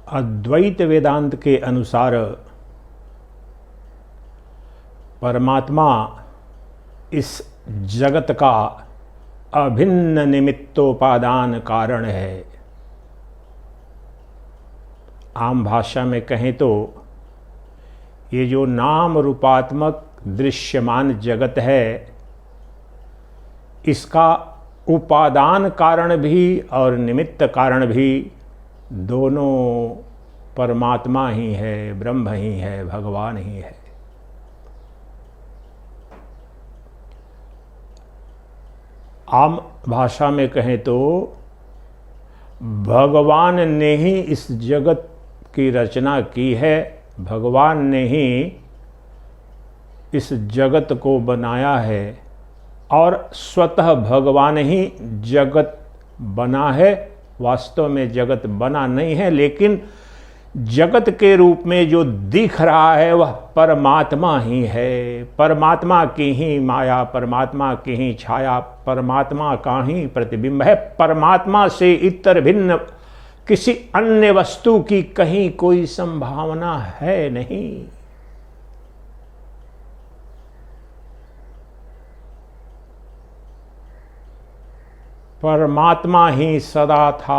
अद्वैत वेदांत के अनुसार परमात्मा इस जगत का अभिन्न निमित्तोपादान कारण है। आम भाषा में कहें तो ये जो नाम रूपात्मक दृश्यमान जगत है, इसका उपादान कारण भी और निमित्त कारण भी दोनों परमात्मा ही है, ब्रह्म ही है, भगवान ही है। आम भाषा में कहें तो भगवान ने ही इस जगत की रचना की है, भगवान ने ही इस जगत को बनाया है और स्वतः भगवान ही जगत बना है। वास्तव में जगत बना नहीं है, लेकिन जगत के रूप में जो दिख रहा है वह परमात्मा ही है। परमात्मा की ही माया, परमात्मा की ही छाया, परमात्मा का ही प्रतिबिंब है। परमात्मा से इतर भिन्न किसी अन्य वस्तु की कहीं कोई संभावना है नहीं। परमात्मा ही सदा था,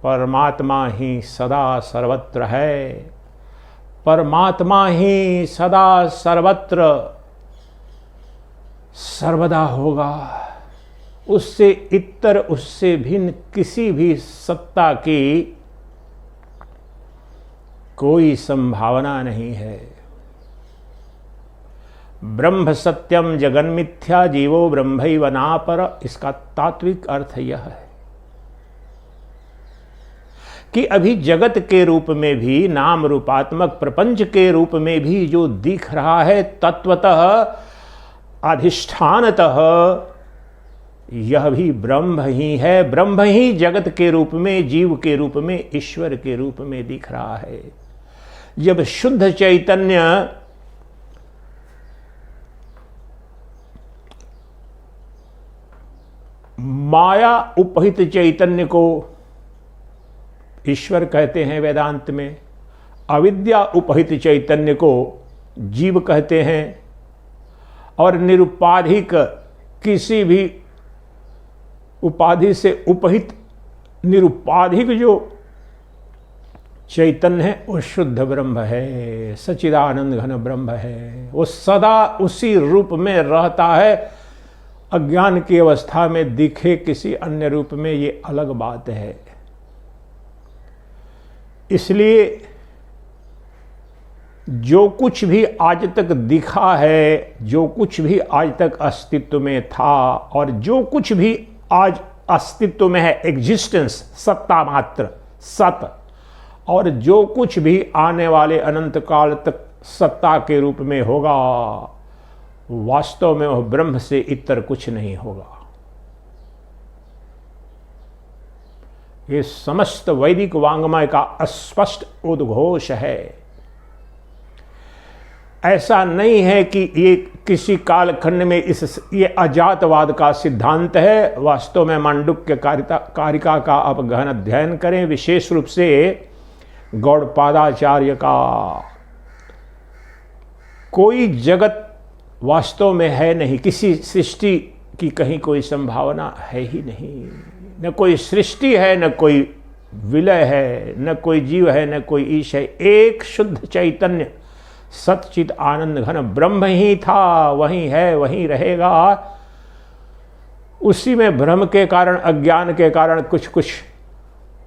परमात्मा ही सदा सर्वत्र है, परमात्मा ही सदा सर्वत्र सर्वदा होगा। उससे इतर, उससे भिन्न किसी भी सत्ता की कोई संभावना नहीं है। ब्रह्म सत्यम जगन मिथ्या जीवो ब्रह्मैव नापर। इसका तात्विक अर्थ यह है कि अभी जगत के रूप में भी, नाम रूपात्मक प्रपंच के रूप में भी जो दिख रहा है, तत्वतः अधिष्ठानतः यह भी ब्रह्म ही है। ब्रह्म ही जगत के रूप में, जीव के रूप में, ईश्वर के रूप में दिख रहा है। जब शुद्ध चैतन्य माया उपहित चैतन्य को ईश्वर कहते हैं वेदांत में, अविद्या उपहित चैतन्य को जीव कहते हैं, और निरुपाधिक किसी भी उपाधि से उपहित निरुपाधिक जो चैतन्य है वो शुद्ध ब्रह्म है, सच्चिदानंद घन ब्रह्म है। वो सदा उसी रूप में रहता है। अज्ञान की अवस्था में दिखे किसी अन्य रूप में, ये अलग बात है। इसलिए जो कुछ भी आज तक दिखा है, जो कुछ भी आज तक अस्तित्व में था, और जो कुछ भी आज अस्तित्व में है, एग्जिस्टेंस, सत्ता मात्र, सत, और जो कुछ भी आने वाले अनंत काल तक सत्ता के रूप में होगा, वास्तव में वह ब्रह्म से इतर कुछ नहीं होगा। ये समस्त वैदिक वांग्मय का स्पष्ट उद्घोष है। ऐसा नहीं है कि ये किसी कालखंड में ये अजातवाद का सिद्धांत है। वास्तव में मांडुक्य कारिका का आप गहन अध्ययन करें, विशेष रूप से गौड़पादाचार्य का। कोई जगत वास्तव में है नहीं, किसी सृष्टि की कहीं कोई संभावना है ही नहीं। न कोई सृष्टि है, न कोई विलय है, न कोई जीव है, न कोई ईश है। एक शुद्ध चैतन्य सच्चित आनंद घन ब्रह्म ही था, वहीं है, वहीं रहेगा। उसी में भ्रम के कारण, अज्ञान के कारण कुछ कुछ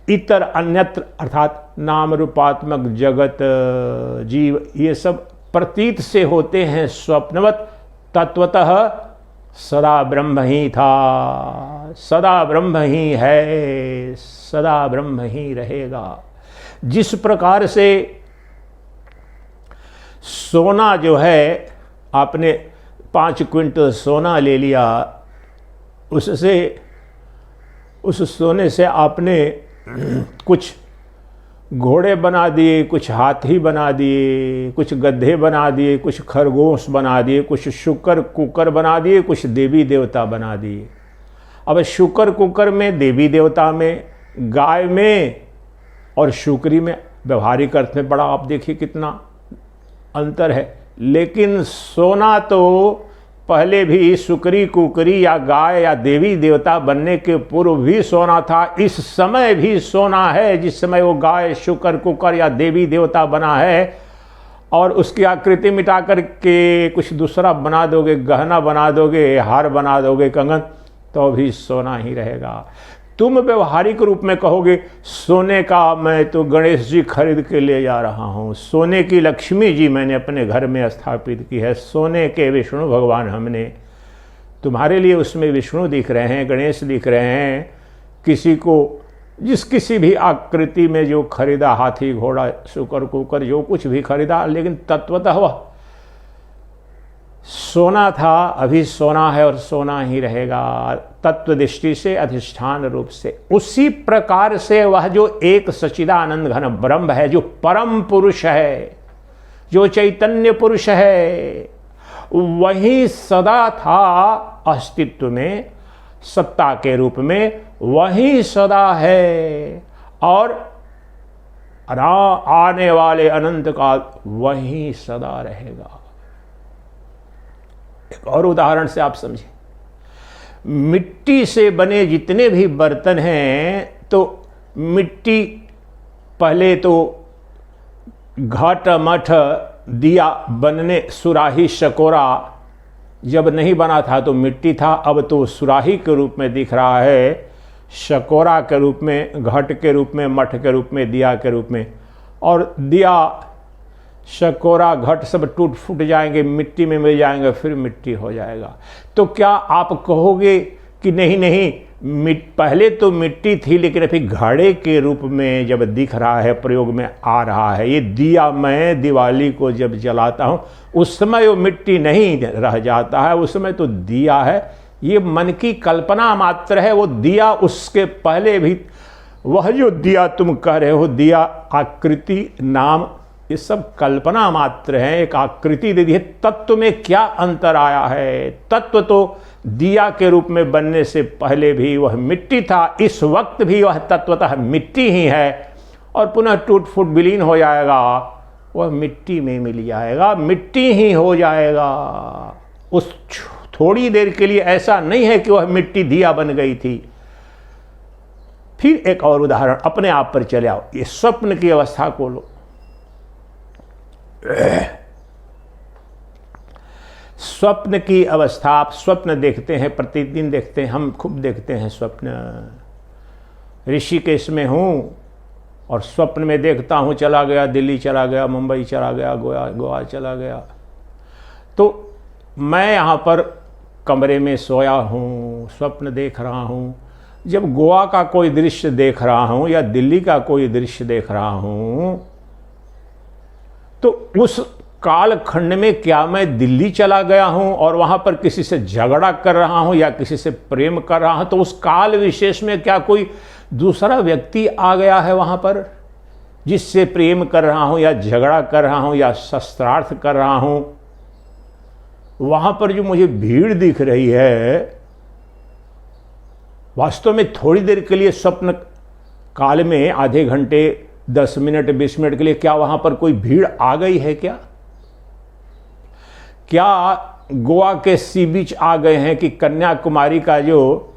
इतर अन्यत्र, अर्थात नाम रूपात्मक जगत, जीव, ये सब प्रतीत से होते हैं स्वप्नवत। तत्वतः सदा ब्रह्म ही था, सदा ब्रह्म ही है, सदा ब्रह्म ही रहेगा। जिस प्रकार से सोना जो है, आपने 5 क्विंटल सोना ले लिया, उससे, उस सोने से आपने कुछ घोड़े बना दिए, कुछ हाथी बना दिए, कुछ गधे बना दिए, कुछ खरगोश बना दिए, कुछ शुकर कुकर बना दिए, कुछ देवी देवता बना दिए। अब शुकर कुकर में, देवी देवता में, गाय में और शुक्री में व्यवहारिक अर्थ में बड़ा आप देखिए कितना अंतर है। लेकिन सोना तो पहले भी शुक्री कुकरी या गाय या देवी देवता बनने के पूर्व भी सोना था, इस समय भी सोना है। जिस समय वो गाय शुक्र कुकर या देवी देवता बना है और उसकी आकृति मिटा करके कुछ दूसरा बना दोगे, गहना बना दोगे, हार बना दोगे, कंगन, तो भी सोना ही रहेगा। तुम व्यवहारिक रूप में कहोगे सोने का मैं तो गणेश जी खरीद के ले जा रहा हूँ, सोने की लक्ष्मी जी मैंने अपने घर में स्थापित की है, सोने के विष्णु भगवान हमने, तुम्हारे लिए उसमें विष्णु दिख रहे हैं, गणेश दिख रहे हैं। किसी को किसी भी आकृति में जो खरीदा, हाथी घोड़ा शुकर कुकर जो कुछ भी खरीदा, लेकिन तत्वतः वह सोना था, अभी सोना है और सोना ही रहेगा तत्व दृष्टि से, अधिष्ठान रूप से। उसी प्रकार से वह जो एक सच्चिदानंद घन ब्रह्म है, जो परम पुरुष है, जो चैतन्य पुरुष है, वही सदा था अस्तित्व में, सत्ता के रूप में वही सदा है, और आने वाले अनंत काल वही सदा रहेगा। एक और उदाहरण से आप समझें, मिट्टी से बने जितने भी बर्तन हैं, तो मिट्टी पहले तो घट मठ दिया बनने, सुराही शकोरा जब नहीं बना था तो मिट्टी था, अब तो सुराही के रूप में दिख रहा है, शकोरा के रूप में, घट के रूप में, मठ के रूप में, दिया के रूप में। और दिया शकोरा घट सब टूट फूट जाएंगे, मिट्टी में मिल जाएंगे, फिर मिट्टी हो जाएगा। तो क्या आप कहोगे कि नहीं नहीं, पहले तो मिट्टी थी लेकिन अभी घड़े के रूप में जब दिख रहा है, प्रयोग में आ रहा है। ये दिया मैं दिवाली को जब जलाता हूँ उस समय वो मिट्टी नहीं रह जाता है, उस समय तो दिया है। ये मन की कल्पना मात्र है, वो दिया उसके पहले भी, वह जो दिया तुम कह रहे हो, दिया आकृति नाम, ये सब कल्पना मात्र है, एक आकृति दे दी है। तत्व में क्या अंतर आया है? तत्व तो दिया के रूप में बनने से पहले भी वह मिट्टी था, इस वक्त भी वह तत्वतः मिट्टी ही है, और पुनः टूट फूट विलीन हो जाएगा, वह मिट्टी में मिल जाएगा, मिट्टी ही हो जाएगा। उस थोड़ी देर के लिए ऐसा नहीं है कि वह मिट्टी दिया बन गई थी। फिर एक और उदाहरण अपने आप पर चले आओ, ये स्वप्न की अवस्था को लो। स्वप्न की अवस्था, आप स्वप्न देखते हैं, प्रतिदिन देखते हैं, हम खूब देखते हैं स्वप्न। ऋषिकेश में हूँ और स्वप्न में देखता हूँ चला गया दिल्ली, चला गया मुंबई, चला गया गोवा चला गया। तो मैं यहाँ पर कमरे में सोया हूँ, स्वप्न देख रहा हूँ। जब गोवा का कोई दृश्य देख रहा हूँ या दिल्ली का कोई दृश्य देख रहा हूँ, तो उस कालखंड में क्या मैं दिल्ली चला गया हूं और वहां पर किसी से झगड़ा कर रहा हूं या किसी से प्रेम कर रहा हूं? तो उस काल विशेष में क्या कोई दूसरा व्यक्ति आ गया है वहां पर, जिससे प्रेम कर रहा हूं या झगड़ा कर रहा हूं या शस्त्रार्थ कर रहा हूं? वहां पर जो मुझे भीड़ दिख रही है, वास्तव में थोड़ी देर के लिए स्वप्न काल में, आधे घंटे 10 मिनट 20 मिनट के लिए, क्या वहां पर कोई भीड़ आ गई है? क्या गोवा के सी बीच आ गए हैं कि कन्याकुमारी का जो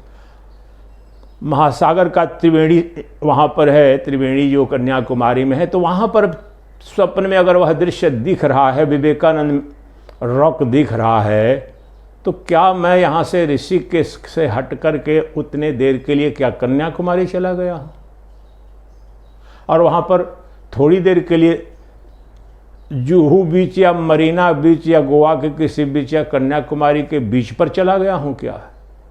महासागर का त्रिवेणी वहां पर है, त्रिवेणी जो कन्याकुमारी में है, तो वहां पर स्वप्न में अगर वह दृश्य दिख रहा है, विवेकानंद रॉक दिख रहा है, तो क्या मैं यहाँ से ऋषिकेश से हट करके उतने देर के लिए क्या कन्याकुमारी चला गया और वहाँ पर थोड़ी देर के लिए जुहू बीच या मरीना बीच या गोवा के किसी बीच या कन्याकुमारी के बीच पर चला गया हूँ? क्या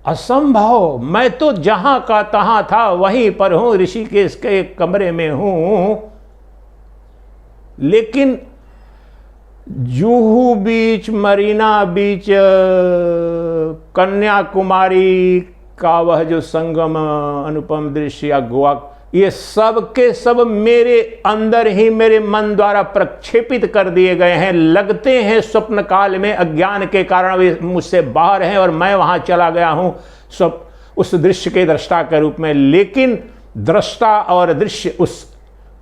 असंभव। मैं तो जहाँ का तहाँ था, वहीं पर हूँ, ऋषिकेश के एक कमरे में हूँ। लेकिन जुहू बीच, मरीना बीच, कन्याकुमारी का वह जो संगम अनुपम दृश्य या गोवा, ये सब के सब मेरे अंदर ही मेरे मन द्वारा प्रक्षेपित कर दिए गए हैं। लगते हैं स्वप्न काल में अज्ञान के कारण वे मुझसे बाहर हैं और मैं वहां चला गया हूं उस दृश्य के दृष्टा के रूप में। लेकिन दृष्टा और दृश्य उस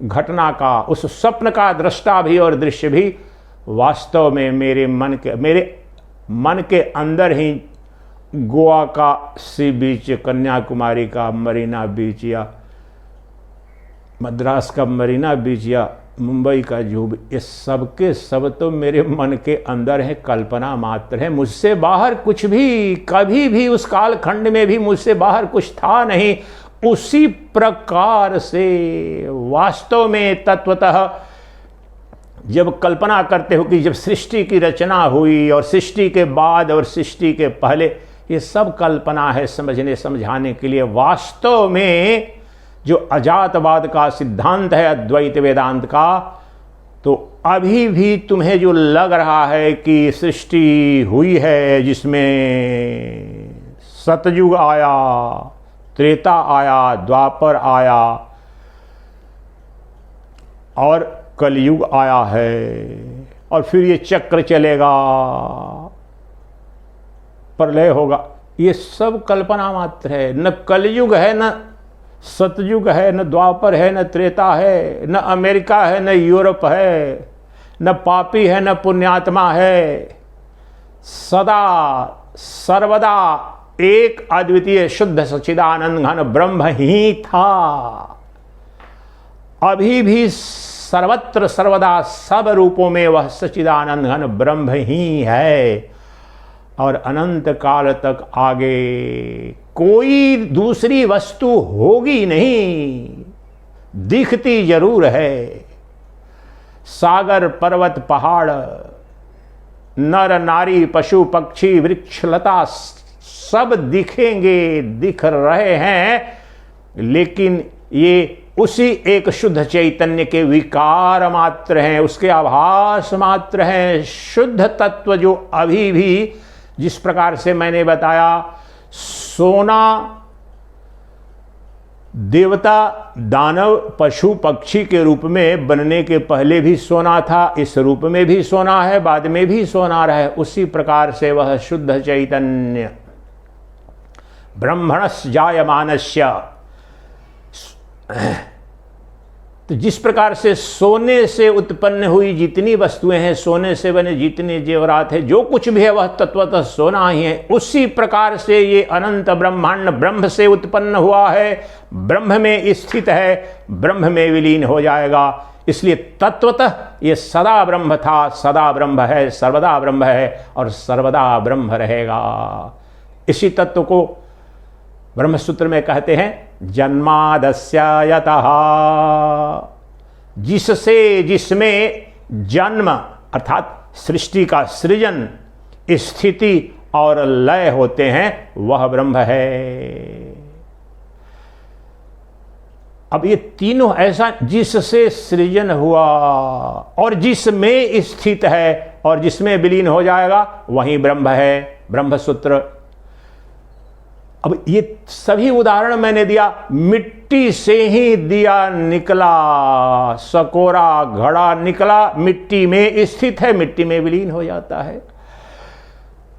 घटना का, उस स्वप्न का दृष्टा भी और दृश्य भी वास्तव में मेरे मन के अंदर ही गोवा का सी बीच, कन्याकुमारी का मरीना बीच, या मद्रास का मरीना बीच, या मुंबई का जूहू बीच, ये सब के सब तो मेरे मन के अंदर है, कल्पना मात्र है। मुझसे बाहर कुछ भी, कभी भी उस कालखंड में भी मुझसे बाहर कुछ था नहीं। उसी प्रकार से वास्तव में तत्वतः जब कल्पना करते हो कि जब सृष्टि की रचना हुई और सृष्टि के बाद और सृष्टि के पहले, ये सब कल्पना है समझने समझाने के लिए। वास्तव में जो अजातवाद का सिद्धांत है, अद्वैत वेदांत का, तो अभी भी तुम्हें जो लग रहा है कि सृष्टि हुई है, जिसमें सतयुग आया, त्रेता आया, द्वापर आया और कलयुग आया है, और फिर ये चक्र चलेगा, प्रलय होगा, ये सब कल्पना मात्र है। न कलयुग है, न सतयुग है, न द्वापर है, न त्रेता है, न अमेरिका है, न यूरोप है, न पापी है, न पुण्यात्मा है। सदा सर्वदा एक अद्वितीय शुद्ध सच्चिदानंद घन ब्रह्म ही था। अभी भी सर्वत्र सर्वदा सब रूपों में वह सच्चिदानंद घन ब्रह्म ही है, और अनंत काल तक आगे कोई दूसरी वस्तु होगी नहीं। दिखती जरूर है, सागर पर्वत पहाड़, नर नारी पशु पक्षी वृक्ष लता सब दिखेंगे, दिख रहे हैं, लेकिन ये उसी एक शुद्ध चैतन्य के विकार मात्र हैं, उसके आभास मात्र हैं। शुद्ध तत्व जो अभी भी, जिस प्रकार से मैंने बताया, सोना देवता दानव पशु पक्षी के रूप में बनने के पहले भी सोना था, इस रूप में भी सोना है, बाद में भी सोना रहे। उसी प्रकार से वह शुद्ध चैतन्य ब्रह्मणस् जायमानस्य, तो जिस प्रकार से सोने से उत्पन्न हुई जितनी वस्तुएं हैं, सोने से बने जितने जेवरात हैं, जो कुछ भी है वह तत्वतः सोना ही है। उसी प्रकार से ये अनंत ब्रह्मांड ब्रह्म से उत्पन्न हुआ है, ब्रह्म में स्थित है, ब्रह्म में विलीन हो जाएगा। इसलिए तत्वतः ये सदा ब्रह्म था, सदा ब्रह्म है, सर्वदा ब्रह्म है और सर्वदा ब्रह्म रहेगा। इसी तत्व को ब्रह्मसूत्र में कहते हैं जन्मादस्य यतः, जिससे, जिसमें जन्म अर्थात सृष्टि का सृजन, स्थिति और लय होते हैं, वह ब्रह्म है। अब ये तीनों ऐसा, जिससे सृजन हुआ और जिसमें स्थित है और जिसमें विलीन हो जाएगा, वही ब्रह्म है। ब्रह्मसूत्र। अब ये सभी उदाहरण मैंने दिया, मिट्टी से ही दिया निकला, सकोरा घड़ा निकला, मिट्टी में स्थित है, मिट्टी में विलीन हो जाता है।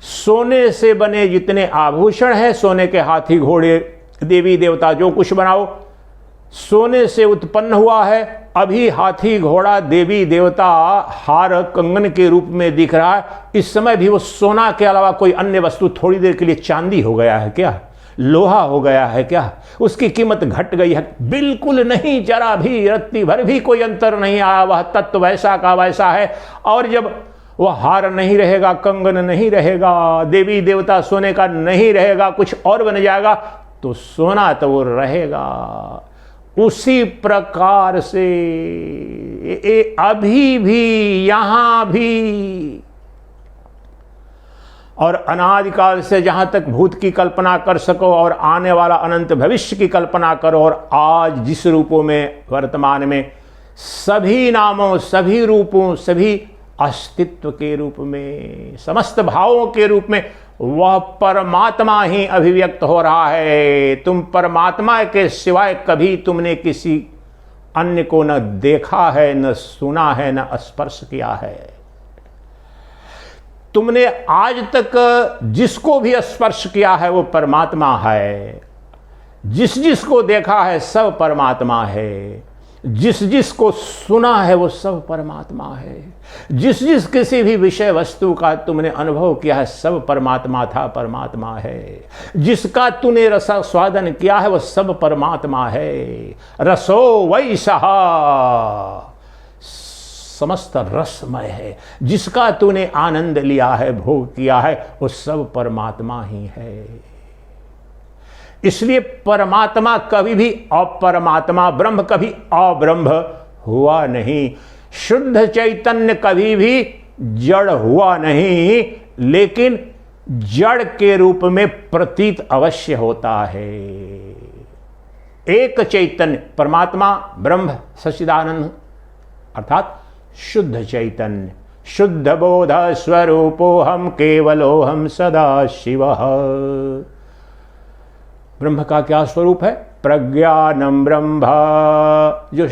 सोने से बने जितने आभूषण हैं, सोने के हाथी घोड़े देवी देवता जो कुछ बनाओ, सोने से उत्पन्न हुआ है। अभी हाथी घोड़ा देवी देवता हार कंगन के रूप में दिख रहा है, इस समय भी वो सोना के अलावा कोई अन्य वस्तु थोड़ी देर के लिए चांदी हो गया है क्या, लोहा हो गया है क्या, उसकी कीमत घट गई है? बिल्कुल नहीं, जरा भी रत्ती भर भी कोई अंतर नहीं आया। वह तत्व वैसा का वैसा है। और जब वह हार नहीं रहेगा, कंगन नहीं रहेगा, देवी देवता सोने का नहीं रहेगा, कुछ और बन जाएगा, तो सोना तो वो रहेगा। उसी प्रकार से अभी भी, यहां भी और अनादिकाल से जहां तक भूत की कल्पना कर सको और आने वाला अनंत भविष्य की कल्पना करो, और आज जिस रूपों में वर्तमान में, सभी नामों, सभी रूपों, सभी अस्तित्व के रूप में, समस्त भावों के रूप में वह परमात्मा ही अभिव्यक्त हो रहा है। तुम परमात्मा के सिवाय कभी तुमने किसी अन्य को न देखा है, न सुना है, न स्पर्श किया है। तुमने आज तक जिसको भी स्पर्श किया है वो परमात्मा है, जिस जिसको देखा है सब परमात्मा है। जिस जिस को सुना है वो सब परमात्मा है। जिस जिस किसी भी विषय वस्तु का तुमने अनुभव किया है सब परमात्मा था, परमात्मा है। जिसका तूने रस स्वादन किया है वो सब परमात्मा है। रसो वैसा समस्त रसमय है। जिसका तूने आनंद लिया है, भोग किया है, वो सब परमात्मा ही है। इसलिए परमात्मा कभी भी अपरमात्मा, ब्रह्म कभी अब्रह्म हुआ नहीं। शुद्ध चैतन्य कभी भी जड़ हुआ नहीं, लेकिन जड़ के रूप में प्रतीत अवश्य होता है। एक चैतन्य परमात्मा ब्रह्म सच्चिदानंद अर्थात शुद्ध चैतन्य, शुद्ध बोध स्वरूपोहम केवलोहम सदा शिवः। ब्रह्म का क्या स्वरूप है? प्रज्ञानम ब्रह्म, जो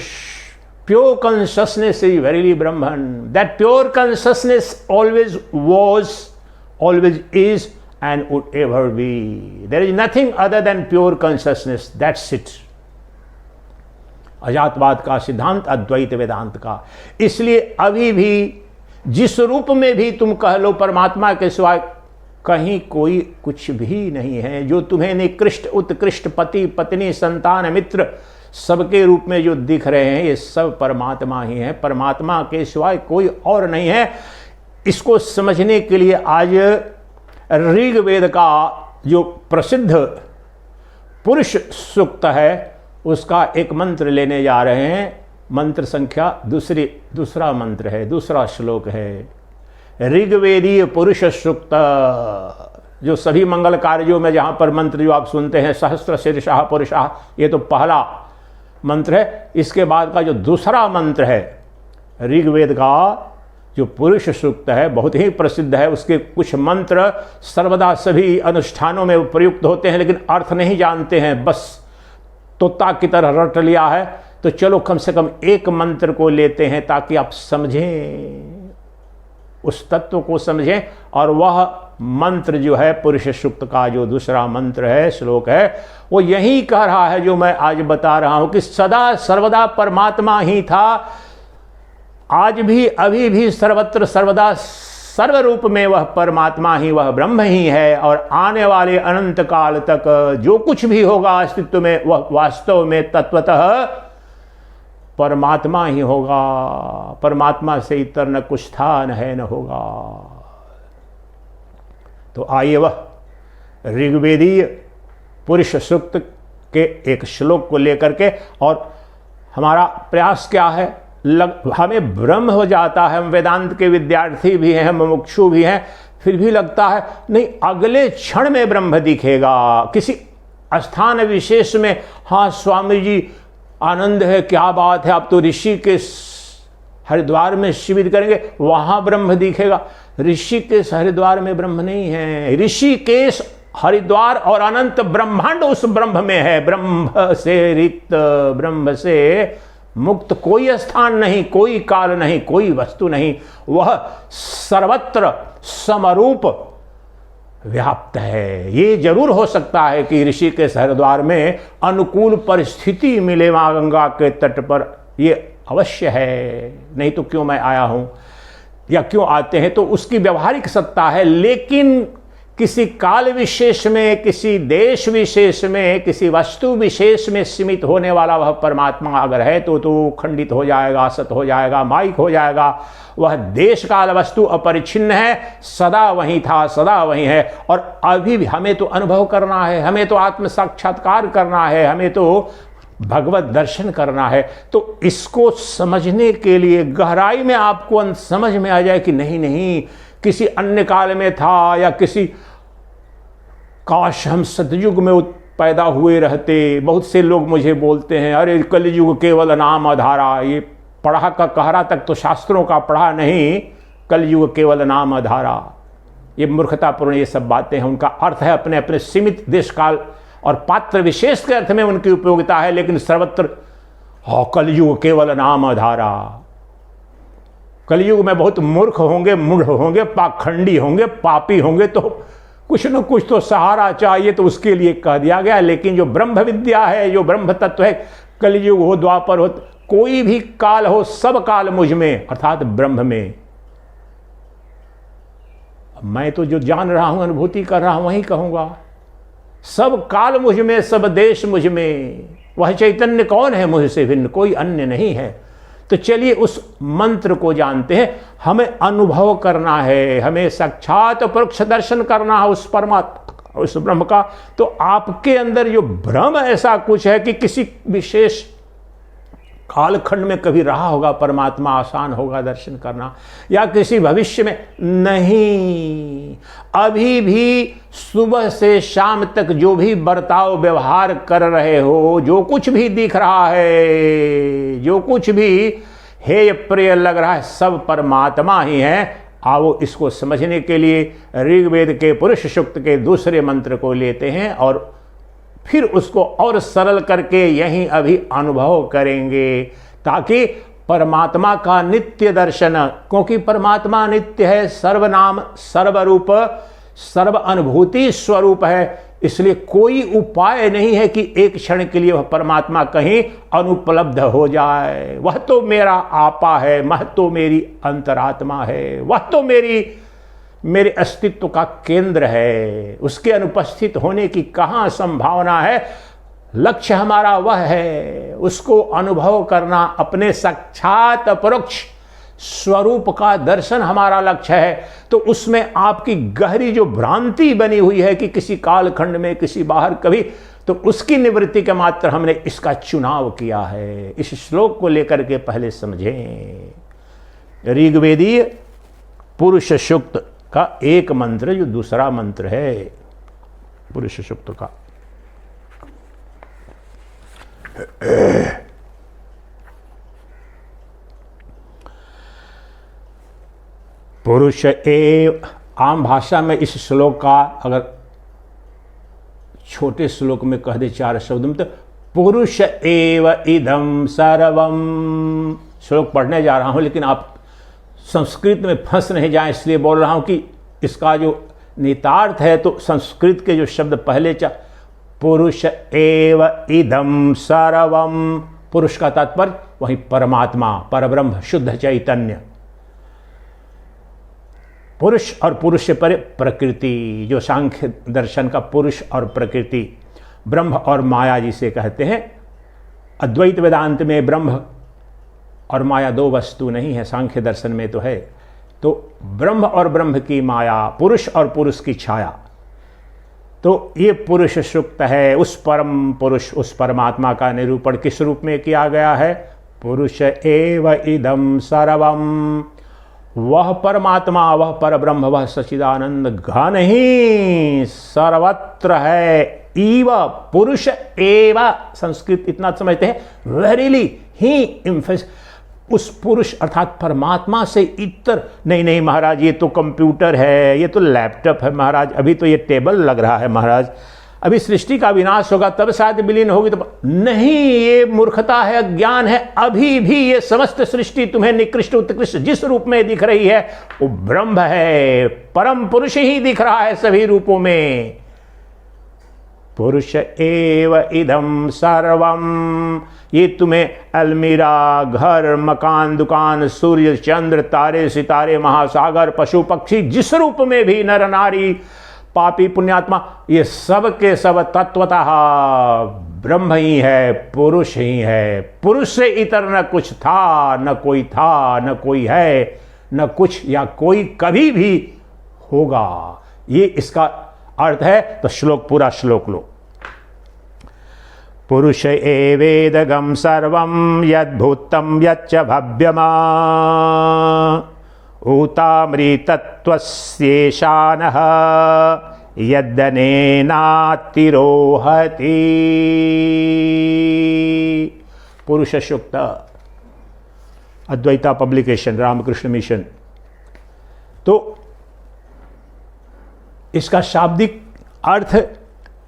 pure consciousness is verily Brahman. That pure consciousness always was, always is and would ever be. There is nothing other than pure consciousness, that's it. अजातवाद का सिद्धांत, अद्वैत वेदांत का। इसलिए अभी भी जिस रूप में भी तुम कह लो परमात्मा के सिवाय कहीं कोई कुछ भी नहीं है। जो तुम्हें निकृष्ट उत्कृष्ट पति पत्नी संतान मित्र सबके रूप में जो दिख रहे हैं ये सब परमात्मा ही है। परमात्मा के सिवाय कोई और नहीं है। इसको समझने के लिए आज ऋग्वेद का जो प्रसिद्ध पुरुष सूक्त है उसका एक मंत्र लेने जा रहे हैं। मंत्र संख्या दूसरा मंत्र है, दूसरा श्लोक है। ऋग्वेदीय पुरुष सूक्त, जो सभी मंगल कार्यों में जहाँ पर मंत्र जो आप सुनते हैं, सहस्त्र शीर्षः पुरुषः, ये तो पहला मंत्र है। इसके बाद का जो दूसरा मंत्र है ऋग्वेद का जो पुरुष सूक्त है, बहुत ही प्रसिद्ध है। उसके कुछ मंत्र सर्वदा सभी अनुष्ठानों में प्रयुक्त होते हैं, लेकिन अर्थ नहीं जानते हैं, बस तोता की तरह रट लिया है। तो चलो कम से कम एक मंत्र को लेते हैं ताकि आप समझें, उस तत्व को समझें। और वह मंत्र जो है पुरुष सूक्त का जो दूसरा मंत्र है, श्लोक है, वो यही कह रहा है जो मैं आज बता रहा हूं कि सदा सर्वदा परमात्मा ही था, आज भी अभी भी सर्वत्र सर्वदा सर्वरूप में वह परमात्मा ही, वह ब्रह्म ही है। और आने वाले अनंत काल तक जो कुछ भी होगा अस्तित्व में वह वास्तव में तत्वतः परमात्मा ही होगा। परमात्मा से इतर न कुछ था, न है, न होगा। तो आइए वह ऋग्वेदीय पुरुष सूक्त के एक श्लोक को लेकर के, और हमारा प्रयास क्या है, हमें भ्रम हो जाता है। हम वेदांत के विद्यार्थी भी हैं, हम मुमुक्षु भी हैं, फिर भी लगता है नहीं अगले क्षण में ब्रह्म दिखेगा किसी स्थान विशेष में। हाँ स्वामी जी आनंद है, क्या बात है, आप तो ऋषिकेश हरिद्वार में शिविर करेंगे, वहां ब्रह्म दिखेगा। ऋषिकेश हरिद्वार में ब्रह्म नहीं है। ऋषिकेश हरिद्वार और अनंत ब्रह्मांड उस ब्रह्म में है। ब्रह्म से रिक्त, ब्रह्म से मुक्त कोई स्थान नहीं, कोई काल नहीं, कोई वस्तु नहीं। वह सर्वत्र समरूप व्याप्त है। ये जरूर हो सकता है कि ऋषिकेश हरिद्वार में अनुकूल परिस्थिति मिले मां गंगा के तट पर, ये अवश्य है। नहीं तो क्यों मैं आया हूं या क्यों आते हैं, तो उसकी व्यवहारिक सत्ता है। लेकिन किसी काल विशेष में, किसी देश विशेष में, किसी वस्तु विशेष में सीमित होने वाला वह परमात्मा अगर है तो खंडित हो जाएगा, असत हो जाएगा, माइक हो जाएगा। वह देश काल वस्तु अपरिच्छिन्न है, सदा वहीं था, सदा वहीं है। और अभी भी हमें तो अनुभव करना है, हमें तो आत्म साक्षात्कार करना है, हमें तो भगवत दर्शन करना है। तो इसको समझने के लिए गहराई में आपको समझ में आ जाए कि नहीं किसी अन्य काल में था, या किसी काश हम सतयुग में पैदा हुए रहते। बहुत से लोग मुझे बोलते हैं अरे कलयुग केवल नाम आधारा। ये पढ़ा का कहरा तक तो शास्त्रों का पढ़ा नहीं, कलयुग केवल नाम आधारा। ये मूर्खतापूर्ण ये सब बातें हैं। उनका अर्थ है अपने अपने सीमित देश काल और पात्र विशेष के अर्थ में उनकी उपयोगिता है, लेकिन सर्वत्र कलयुग केवल नाम आधारा। कलयुग में बहुत मूर्ख होंगे, मूढ़ होंगे, पाखंडी होंगे, पापी होंगे, तो कुछ न कुछ तो सहारा चाहिए, तो उसके लिए कह दिया गया। लेकिन जो ब्रह्म विद्या है, जो ब्रह्म तत्व है, कलयुग हो द्वापर हो, कोई भी काल हो, सब काल मुझ में अर्थात ब्रह्म में। मैं तो जो जान रहा हूं, अनुभूति कर रहा हूं, वही कहूंगा। सब काल मुझ में, सब देश मुझ में, वह चैतन्य कौन है मुझसे भिन्न, कोई अन्य नहीं है। तो चलिए उस मंत्र को जानते हैं। हमें अनुभव करना है, हमें साक्षात परोक्ष दर्शन करना है उस परमात्मा, उस ब्रह्म का। तो आपके अंदर जो भ्रम ऐसा कुछ है कि किसी विशेष कालखंड में कभी रहा होगा परमात्मा, आसान होगा दर्शन करना, या किसी भविष्य में, नहीं। अभी भी सुबह से शाम तक जो भी बर्ताव व्यवहार कर रहे हो, जो कुछ भी दिख रहा है, जो कुछ भी हेय प्रिय लग रहा है, सब परमात्मा ही है। आओ इसको समझने के लिए ऋग्वेद के पुरुष सूक्त के दूसरे मंत्र को लेते हैं और फिर उसको और सरल करके यहीं अभी अनुभव करेंगे, ताकि परमात्मा का नित्य दर्शन, क्योंकि परमात्मा नित्य है, सर्वनाम सर्वरूप सर्व अनुभूति स्वरूप है, इसलिए कोई उपाय नहीं है कि एक क्षण के लिए वह परमात्मा कहीं अनुपलब्ध हो जाए। वह तो मेरा आपा है, वह तो मेरी अंतरात्मा है, वह तो मेरे अस्तित्व का केंद्र है। उसके अनुपस्थित होने की कहाँ संभावना है। लक्ष्य हमारा वह है, उसको अनुभव करना, अपने साक्षात परोक्ष स्वरूप का दर्शन हमारा लक्ष्य है। तो उसमें आपकी गहरी जो भ्रांति बनी हुई है कि किसी कालखंड में, किसी बाहर कभी, तो उसकी निवृत्ति के मात्र हमने इसका चुनाव किया है। इस श्लोक को लेकर के पहले समझें। ऋग्वेदीय पुरुष सूक्त का एक मंत्र जो दूसरा मंत्र है पुरुष सूक्त का, पुरुष एव। आम भाषा में इस श्लोक का अगर छोटे श्लोक में कह दे 4 शब्द में, तो पुरुष एव इदम सर्वम। श्लोक पढ़ने जा रहा हूं, लेकिन आप संस्कृत में फंस नहीं जाए, इसलिए बोल रहा हूं कि इसका जो नितार्थ है तो संस्कृत के जो शब्द पहले पुरुष एव इदम सर्वम, पुरुष का तात्पर्य वही परमात्मा, परब्रह्म, शुद्ध चैतन्य। पुरुष और पुरुष से परे प्रकृति, जो सांख्य दर्शन का पुरुष और प्रकृति, ब्रह्म और माया जिसे कहते हैं। अद्वैत वेदांत में ब्रह्म और माया 2 वस्तु नहीं है, सांख्य दर्शन में तो है। तो ब्रह्म और ब्रह्म की माया, पुरुष और पुरुष की छाया। तो ये पुरुष सूक्त है। उस परम पुरुष, उस परमात्मा का निरूपण किस रूप में किया गया है? पुरुष एव इदम सर्वम। वह परमात्मा, वह परब्रह्म, वह सच्चिदानंद घन ही सर्वत्र है। ईव पुरुष एव, संस्कृत इतना समझते हैं, वेरीली ही इम्फेस, उस पुरुष अर्थात परमात्मा से इतर नहीं महाराज, ये तो कंप्यूटर है, ये तो लैपटॉप है महाराज, अभी तो ये टेबल लग रहा है महाराज, अभी सृष्टि का विनाश होगा तब शायद विलीन होगी। तो नहीं, ये मूर्खता है, अज्ञान है। अभी भी ये समस्त सृष्टि तुम्हें निकृष्ट उत्कृष्ट जिस रूप में दिख रही है वो ब्रह्म है, परम पुरुष ही दिख रहा है सभी रूपों में। पुरुष एव इदम सर्वम। ये तुम्हें अलमीरा, घर, मकान, दुकान, सूर्य, चंद्र, तारे, सितारे, महासागर, पशु पक्षी, जिस रूप में भी नर नारी, पापी पुण्यात्मा, ये सब के सब तत्वतः ब्रह्म ही है, पुरुष ही है। पुरुष से इतर न कुछ था, न कोई था, न कोई है, न कुछ या कोई कभी भी होगा। ये इसका अर्थ है। तो श्लोक, पूरा श्लोक लो। पुरुष एवेदगम सर्वं यद्भूतं यच्च भव्यमा ऊतामृतत्वस्येषानः यद्दनेनातिरोहति। पुरुष सूक्त, अद्वैता पब्लिकेशन, रामकृष्ण मिशन। तो इसका शाब्दिक अर्थ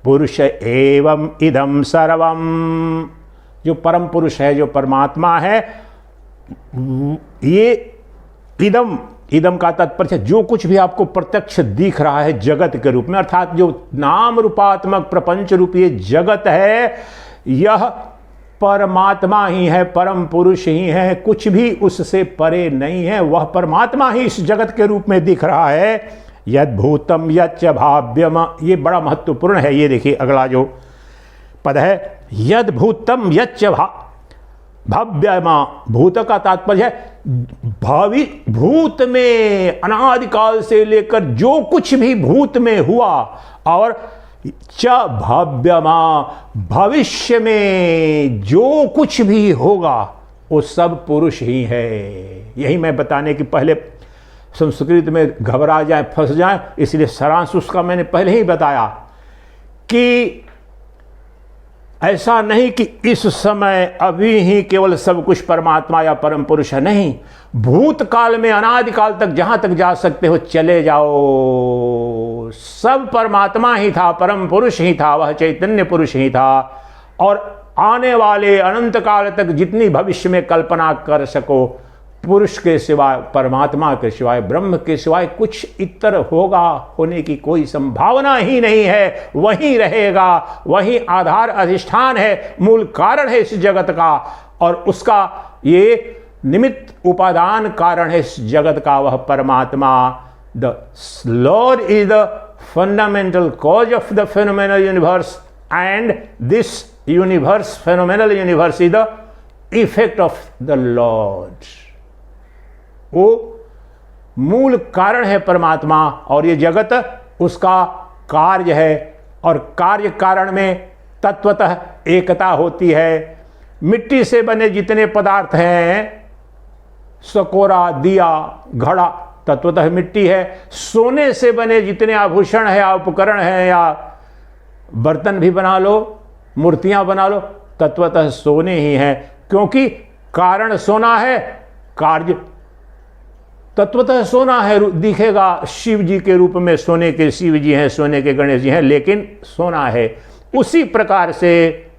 पुरुष एवं इदम सर्वम, जो परम पुरुष है, जो परमात्मा है, ये इदम, इदम का तात्पर्य जो कुछ भी आपको प्रत्यक्ष दिख रहा है जगत के रूप में, अर्थात जो नाम रूपात्मक प्रपंच रूपी जगत है, यह परमात्मा ही है, परम पुरुष ही है, कुछ भी उससे परे नहीं है। वह परमात्मा ही इस जगत के रूप में दिख रहा है। यद भूतम यच्च भाव्यम, ये बड़ा महत्वपूर्ण है। ये देखिए अगला जो पद है, यद भूतम यच्च भव्यम, भूत का तात्पर्य है भावी भूत में, अनादिकाल से लेकर जो कुछ भी भूत में हुआ, और च भव्यमा, भविष्य में जो कुछ भी होगा वो सब पुरुष ही है। यही मैं बताने की पहले संस्कृत में घबरा जाए, फंस जाए, इसलिए सारांश उसका मैंने पहले ही बताया कि ऐसा नहीं कि इस समय अभी ही केवल सब कुछ परमात्मा या परम पुरुष है, नहीं, भूतकाल में अनादिकाल तक जहां तक जा सकते हो चले जाओ, सब परमात्मा ही था, परम पुरुष ही था, वह चैतन्य पुरुष ही था। और आने वाले अनंत काल तक जितनी भविष्य में कल्पना कर सको, पुरुष के सिवाय, परमात्मा के सिवाय, ब्रह्म के सिवाय कुछ इतर होगा, होने की कोई संभावना ही नहीं है। वही रहेगा, वही आधार अधिष्ठान है, मूल कारण है इस जगत का, और उसका ये निमित्त उपादान कारण है इस जगत का, वह परमात्मा। The Lord is the fundamental cause of the phenomenal universe, and this universe, phenomenal universe, is the effect of the Lord. वो मूल कारण है परमात्मा, और ये जगत उसका कार्य है, और कार्य कारण में तत्वतः एकता होती है। मिट्टी से बने जितने पदार्थ हैं, सकोरा, दिया, घड़ा, तत्वतः मिट्टी है। सोने से बने जितने आभूषण है, उपकरण है, या बर्तन भी बना लो, मूर्तियां बना लो, तत्वतः सोने ही है, क्योंकि कारण सोना है, कार्य तत्वतः सोना है। दिखेगा शिव जी के रूप में, सोने के शिव जी हैं, सोने के गणेश जी हैं, लेकिन सोना है। उसी प्रकार से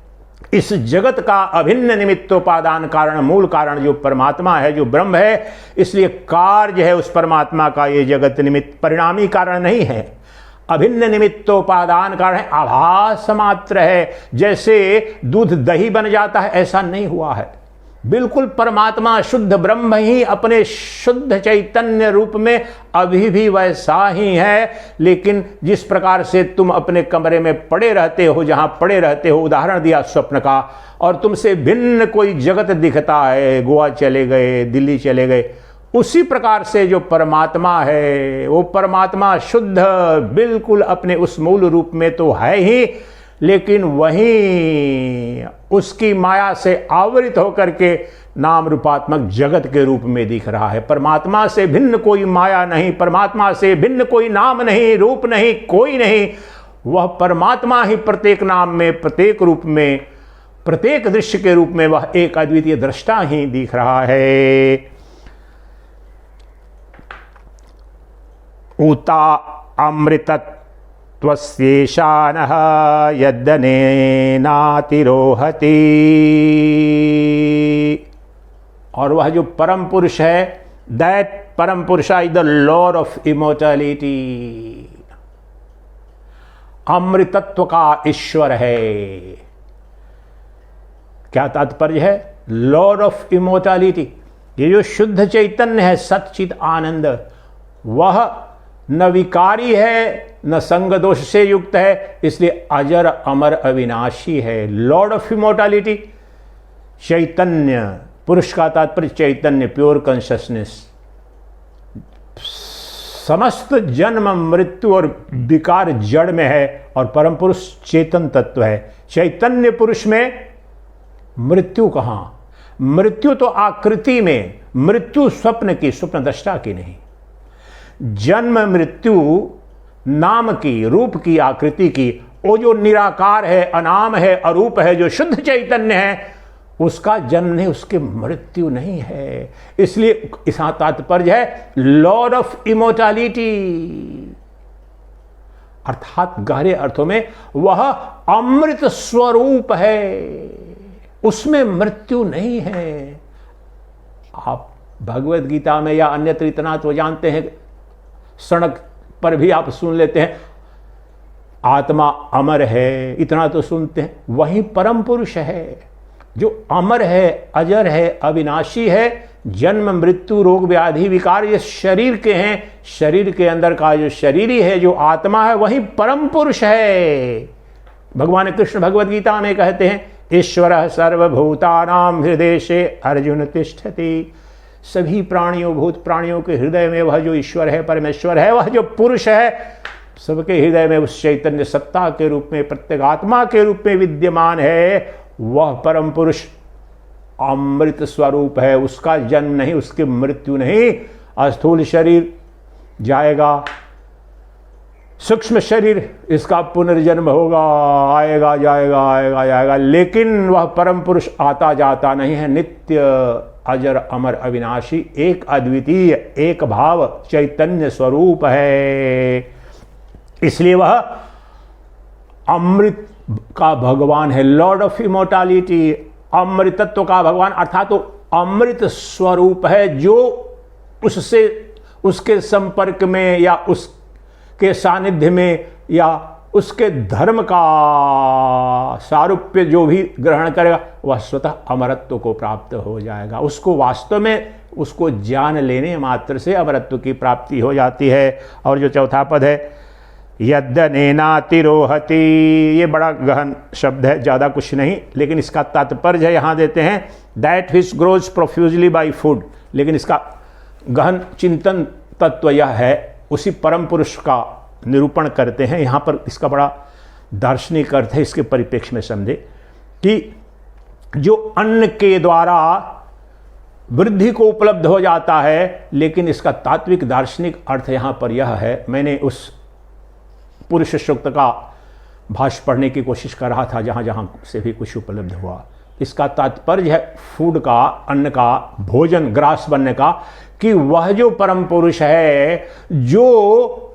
इस जगत का अभिन्न निमित्तोपादान कारण, मूल कारण जो परमात्मा है, जो ब्रह्म है, इसलिए कार्य है उस परमात्मा का ये जगत निमित्त, परिणामी कारण नहीं है, अभिन्न निमित्तोपादान कारण है, आभास मात्र है। जैसे दूध दही बन जाता है, ऐसा नहीं हुआ है। बिल्कुल परमात्मा शुद्ध ब्रह्म ही अपने शुद्ध चैतन्य रूप में अभी भी वैसा ही है। लेकिन जिस प्रकार से तुम अपने कमरे में पड़े रहते हो, जहां पड़े रहते हो, उदाहरण दिया स्वप्न का, और तुमसे भिन्न कोई जगत दिखता है, गोवा चले गए, दिल्ली चले गए, उसी प्रकार से जो परमात्मा है, वो परमात्मा शुद्ध बिल्कुल अपने उस मूल रूप में तो है ही, लेकिन वहीं उसकी माया से आवृत होकर के नाम रूपात्मक जगत के रूप में दिख रहा है। परमात्मा से भिन्न कोई माया नहीं, परमात्मा से भिन्न कोई नाम नहीं, रूप नहीं, कोई नहीं। वह परमात्मा ही प्रत्येक नाम में, प्रत्येक रूप में, प्रत्येक दृश्य के रूप में वह एक अद्वितीय दृष्टा ही दिख रहा है। उता अमृतत्व त्वस्येषानः यद्दनेनातिरोहति, और वह जो परम पुरुष है, दैट परम पुरुष is the Lord of immortality, अमृतत्व का ईश्वर है। क्या तात्पर्य है? लॉर्ड ऑफ इमोर्टैलिटी, ये जो शुद्ध चैतन्य है, सच्चित आनंद, वह न विकारी है, न संग दोष से युक्त है, इसलिए अजर अमर अविनाशी है। लॉर्ड ऑफ इमोर्टैलिटी, चैतन्य, पुरुष का तात्पर्य चैतन्य, प्योर कॉन्शियसनेस। समस्त जन्म, मृत्यु और विकार जड़ में है, और परम पुरुष चेतन तत्व है। चैतन्य पुरुष में मृत्यु कहां? मृत्यु तो आकृति में, मृत्यु स्वप्न की, स्वप्न दृष्टा की नहीं। जन्म मृत्यु नाम की, रूप की, आकृति की। वो जो निराकार है, अनाम है, अरूप है, जो शुद्ध चैतन्य है, उसका जन्म नहीं, उसकी मृत्यु नहीं है। इसलिए इसका तात्पर्य है लॉर्ड ऑफ इमोर्टैलिटी, अर्थात गहरे अर्थों में वह अमृत स्वरूप है, उसमें मृत्यु नहीं है। आप भगवत गीता में या अन्यत्र इतना तो जानते हैं, सड़क पर भी आप सुन लेते हैं, आत्मा अमर है, इतना तो सुनते हैं। वही परम पुरुष है, जो अमर है, अजर है, अविनाशी है, जन्म मृत्यु रोग व्याधि विकार ये शरीर के हैं, शरीर के अंदर का जो शरीरी है, जो आत्मा है, वही परम पुरुष है। भगवान कृष्ण भगवद गीता में कहते हैं, ईश्वर सर्वभूतानां हृदय अर्जुन तिष्ठति। सभी प्राणियों, भूत प्राणियों के हृदय में वह जो ईश्वर है, परमेश्वर है, वह जो पुरुष है, सबके हृदय में उस चैतन्य सत्ता के रूप में, प्रत्यगात्मा के रूप में विद्यमान है। वह परम पुरुष अमृत स्वरूप है। उसका जन्म नहीं, उसकी मृत्यु नहीं। स्थूल शरीर जाएगा, सूक्ष्म शरीर इसका पुनर्जन्म होगा, आएगा जाएगा, आएगा जाएगा, लेकिन वह परम पुरुष आता जाता नहीं है। नित्य अजर अमर अविनाशी, एक अद्वितीय, एक भाव चैतन्य स्वरूप है। इसलिए वह अमृत का भगवान है, लॉर्ड ऑफ इमोर्टैलिटी, अमृतत्व का भगवान, अर्थात तो अमृत स्वरूप है। जो उससे, उसके संपर्क में या उसके सानिध्य में या उसके धर्म का सारूप्य जो भी ग्रहण करेगा, वह स्वतः अमरत्व को प्राप्त हो जाएगा। उसको वास्तव में, उसको जान लेने मात्र से अमरत्व की प्राप्ति हो जाती है। और जो चौथा पद है, यद्यनेनातिरोहति, ये बड़ा गहन शब्द है, ज़्यादा कुछ नहीं, लेकिन इसका तात्पर्य यहाँ देते हैं, that which grows profusely by food. लेकिन इसका गहन चिंतन तत्व यह है, उसी परम पुरुष का निरूपण करते हैं। यहाँ पर इसका बड़ा दार्शनिक अर्थ है, इसके परिप्रेक्ष्य में समझे कि जो अन्न के द्वारा वृद्धि को उपलब्ध हो जाता है, लेकिन इसका तात्विक दार्शनिक अर्थ यहाँ पर यह है। मैंने उस पुरुष सूक्त का भाष्य पढ़ने की कोशिश कर रहा था, जहाँ जहाँ से भी कुछ उपलब्ध हुआ। इसका तात्पर्य है फूड का, अन्न का, भोजन, ग्रास बनने का, कि वह जो परम पुरुष है, जो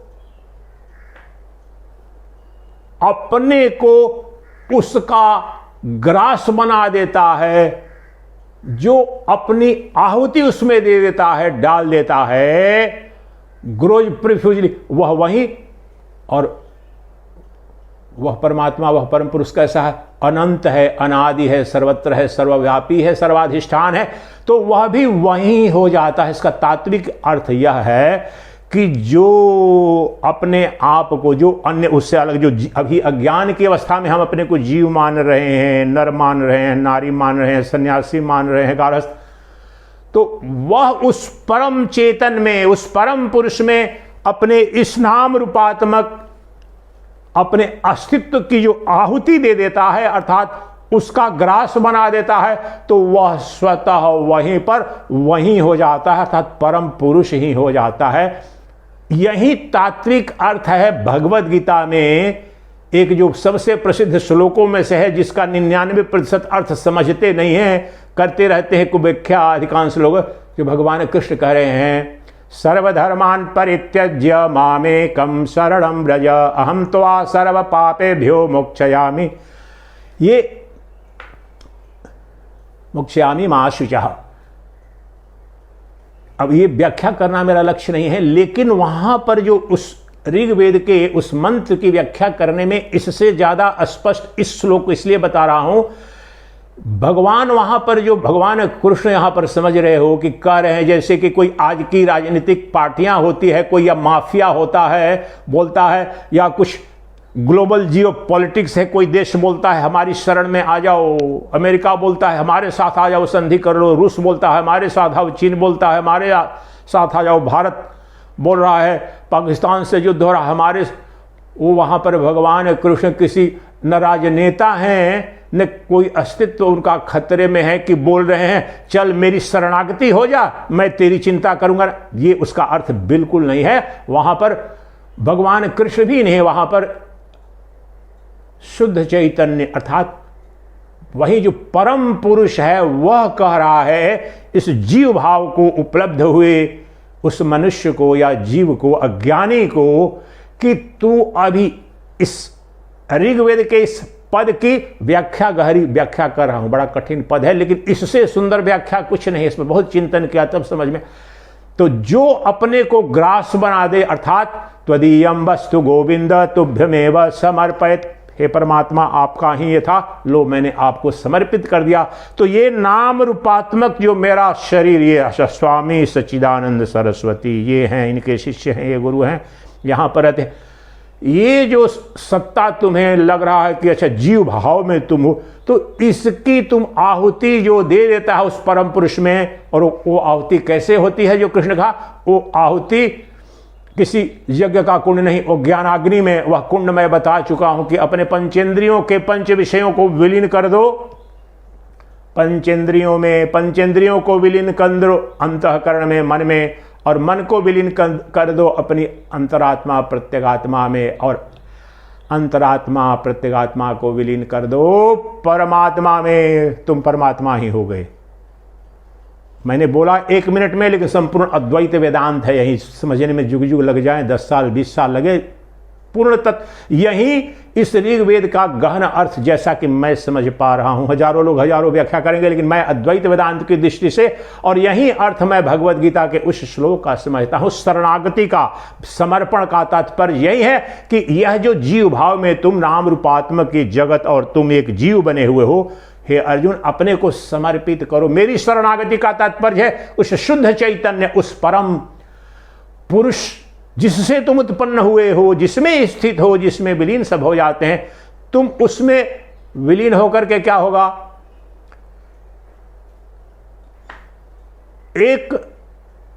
अपने को उसका ग्रास बना देता है, जो अपनी आहुति उसमें दे देता है, डाल देता है, ग्रोज प्रोफ्यूजली, वह वही। और वह परमात्मा, वह परम पुरुष कैसा है? अनंत है, अनादि है, सर्वत्र है, सर्वव्यापी है, सर्वाधिष्ठान है, तो वह भी वही हो जाता है। इसका तात्विक अर्थ यह है कि जो अपने आप को, जो अन्य उससे अलग, जो अभी अज्ञान की अवस्था में हम अपने को जीव मान रहे हैं, नर मान रहे हैं, नारी मान रहे हैं, सन्यासी मान रहे हैं, गारहस्थ, तो वह उस परम चेतन में, उस परम पुरुष में अपने इस नाम रूपात्मक अपने अस्तित्व की जो आहुति दे देता है, अर्थात उसका ग्रास बना देता है, तो वह स्वतः वहीं पर वहीं हो जाता है, अर्थात परम पुरुष ही हो जाता है। यही तात्विक अर्थ है भगवद गीता में, एक जो सबसे प्रसिद्ध श्लोकों में से है, जिसका 99% अर्थ समझते नहीं हैं, करते रहते हैं कुव्याख्या अधिकांश लोग, कि भगवान कृष्ण कह रहे हैं, सर्वधर्मान परित्यज्य मामेकं शरणं व्रज अहं त्वा सर्व पापेभ्यो मोक्षयामि। ये मोक्षयामि मा शुचः। अब ये व्याख्या करना मेरा लक्ष्य नहीं है, लेकिन वहां पर जो उस ऋग्वेद के उस मंत्र की व्याख्या करने में इससे ज्यादा स्पष्ट इस श्लोक को इसलिए बता रहा हूं, भगवान वहां पर जो भगवान कृष्ण यहां पर समझ रहे हो कि कह रहे हैं, जैसे कि कोई आज की राजनीतिक पार्टियां होती है, कोई या माफिया होता है, बोलता है, या कुछ ग्लोबल जियो पॉलिटिक्स है, कोई देश बोलता है हमारी शरण में आ जाओ, अमेरिका बोलता है हमारे साथ आ जाओ, संधि कर लो, रूस बोलता है हमारे साथ आओ, चीन बोलता है हमारे साथ आ जाओ, भारत बोल रहा है पाकिस्तान से युद्ध हो रहा है हमारे, वो वहां पर भगवान कृष्ण किसी न राजनेता हैं, न कोई अस्तित्व उनका खतरे में है कि बोल रहे हैं चल मेरी शरणागति हो जा, मैं तेरी चिंता करूंगा। ये उसका अर्थ बिल्कुल नहीं है। वहां पर भगवान कृष्ण भी नहीं, वहां पर शुद्ध चैतन्य अर्थात वही जो परम पुरुष है वह कह रहा है इस जीव भाव को उपलब्ध हुए उस मनुष्य को या जीव को, अज्ञानी को, कि तू अभी इस ऋग्वेद के इस पद की व्याख्या, गहरी व्याख्या कर रहा हूं, बड़ा कठिन पद है, लेकिन इससे सुंदर व्याख्या कुछ नहीं, इसमें बहुत चिंतन किया तब समझ में। तो जो अपने को ग्रास बना दे, अर्थात त्वदीयम वस्तु गोविंद तुभ्यमेव समर्पयत, हे परमात्मा आपका ही ये था, लो मैंने आपको समर्पित कर दिया। तो ये नाम रूपात्मक जो मेरा शरीर, ये स्वामी सच्चिदानंद सरस्वती ये हैं, इनके शिष्य हैं, ये गुरु हैं, यहाँ पर रहते हैं। ये जो सत्ता तुम्हें लग रहा है कि अच्छा जीव भाव में तुम हो, तो इसकी तुम आहुति जो दे देता है उस परम पुरुष में, और वो आहुति कैसे होती है, जो कृष्ण कहा, वो आहुति किसी यज्ञ का कुंड नहीं, वो ज्ञानाग्नि में, वह कुंड मैं बता चुका हूं कि अपने पंचेंद्रियों के पंच विषयों को विलीन कर दो, पंचेंद्रियों को विलीन कर दो अंतःकरण में, मन में, और मन को विलीन कर दो अपनी अंतरात्मा प्रत्यगात्मा में, और अंतरात्मा प्रत्यगात्मा को विलीन कर दो परमात्मा में, तुम परमात्मा ही हो गए। मैंने बोला 1 मिनट में, लेकिन संपूर्ण अद्वैत वेदांत है, यही समझने में जुग जुग लग जाए, 10 साल 20 साल लगे, पूर्ण तत्व यही इस ऋग्वेद का गहन अर्थ जैसा कि मैं समझ पा रहा हूं। हजारों लोग हजारों व्याख्या करेंगे, लेकिन मैं अद्वैत वेदांत की दृष्टि से, और यही अर्थ मैं भगवत गीता के उस श्लोक का समझता हूं। शरणागति का, समर्पण का तात्पर्य यही है कि यह जो जीव भाव में तुम नाम रूपात्मक की जगत और तुम एक जीव बने हुए हो, हे अर्जुन अपने को समर्पित करो। मेरी शरणागति का तात्पर्य है उस शुद्ध चैतन्य, उस परम पुरुष जिससे तुम उत्पन्न हुए हो, जिसमें स्थित हो, जिसमें विलीन सब हो जाते हैं, तुम उसमें विलीन होकर के क्या होगा, एक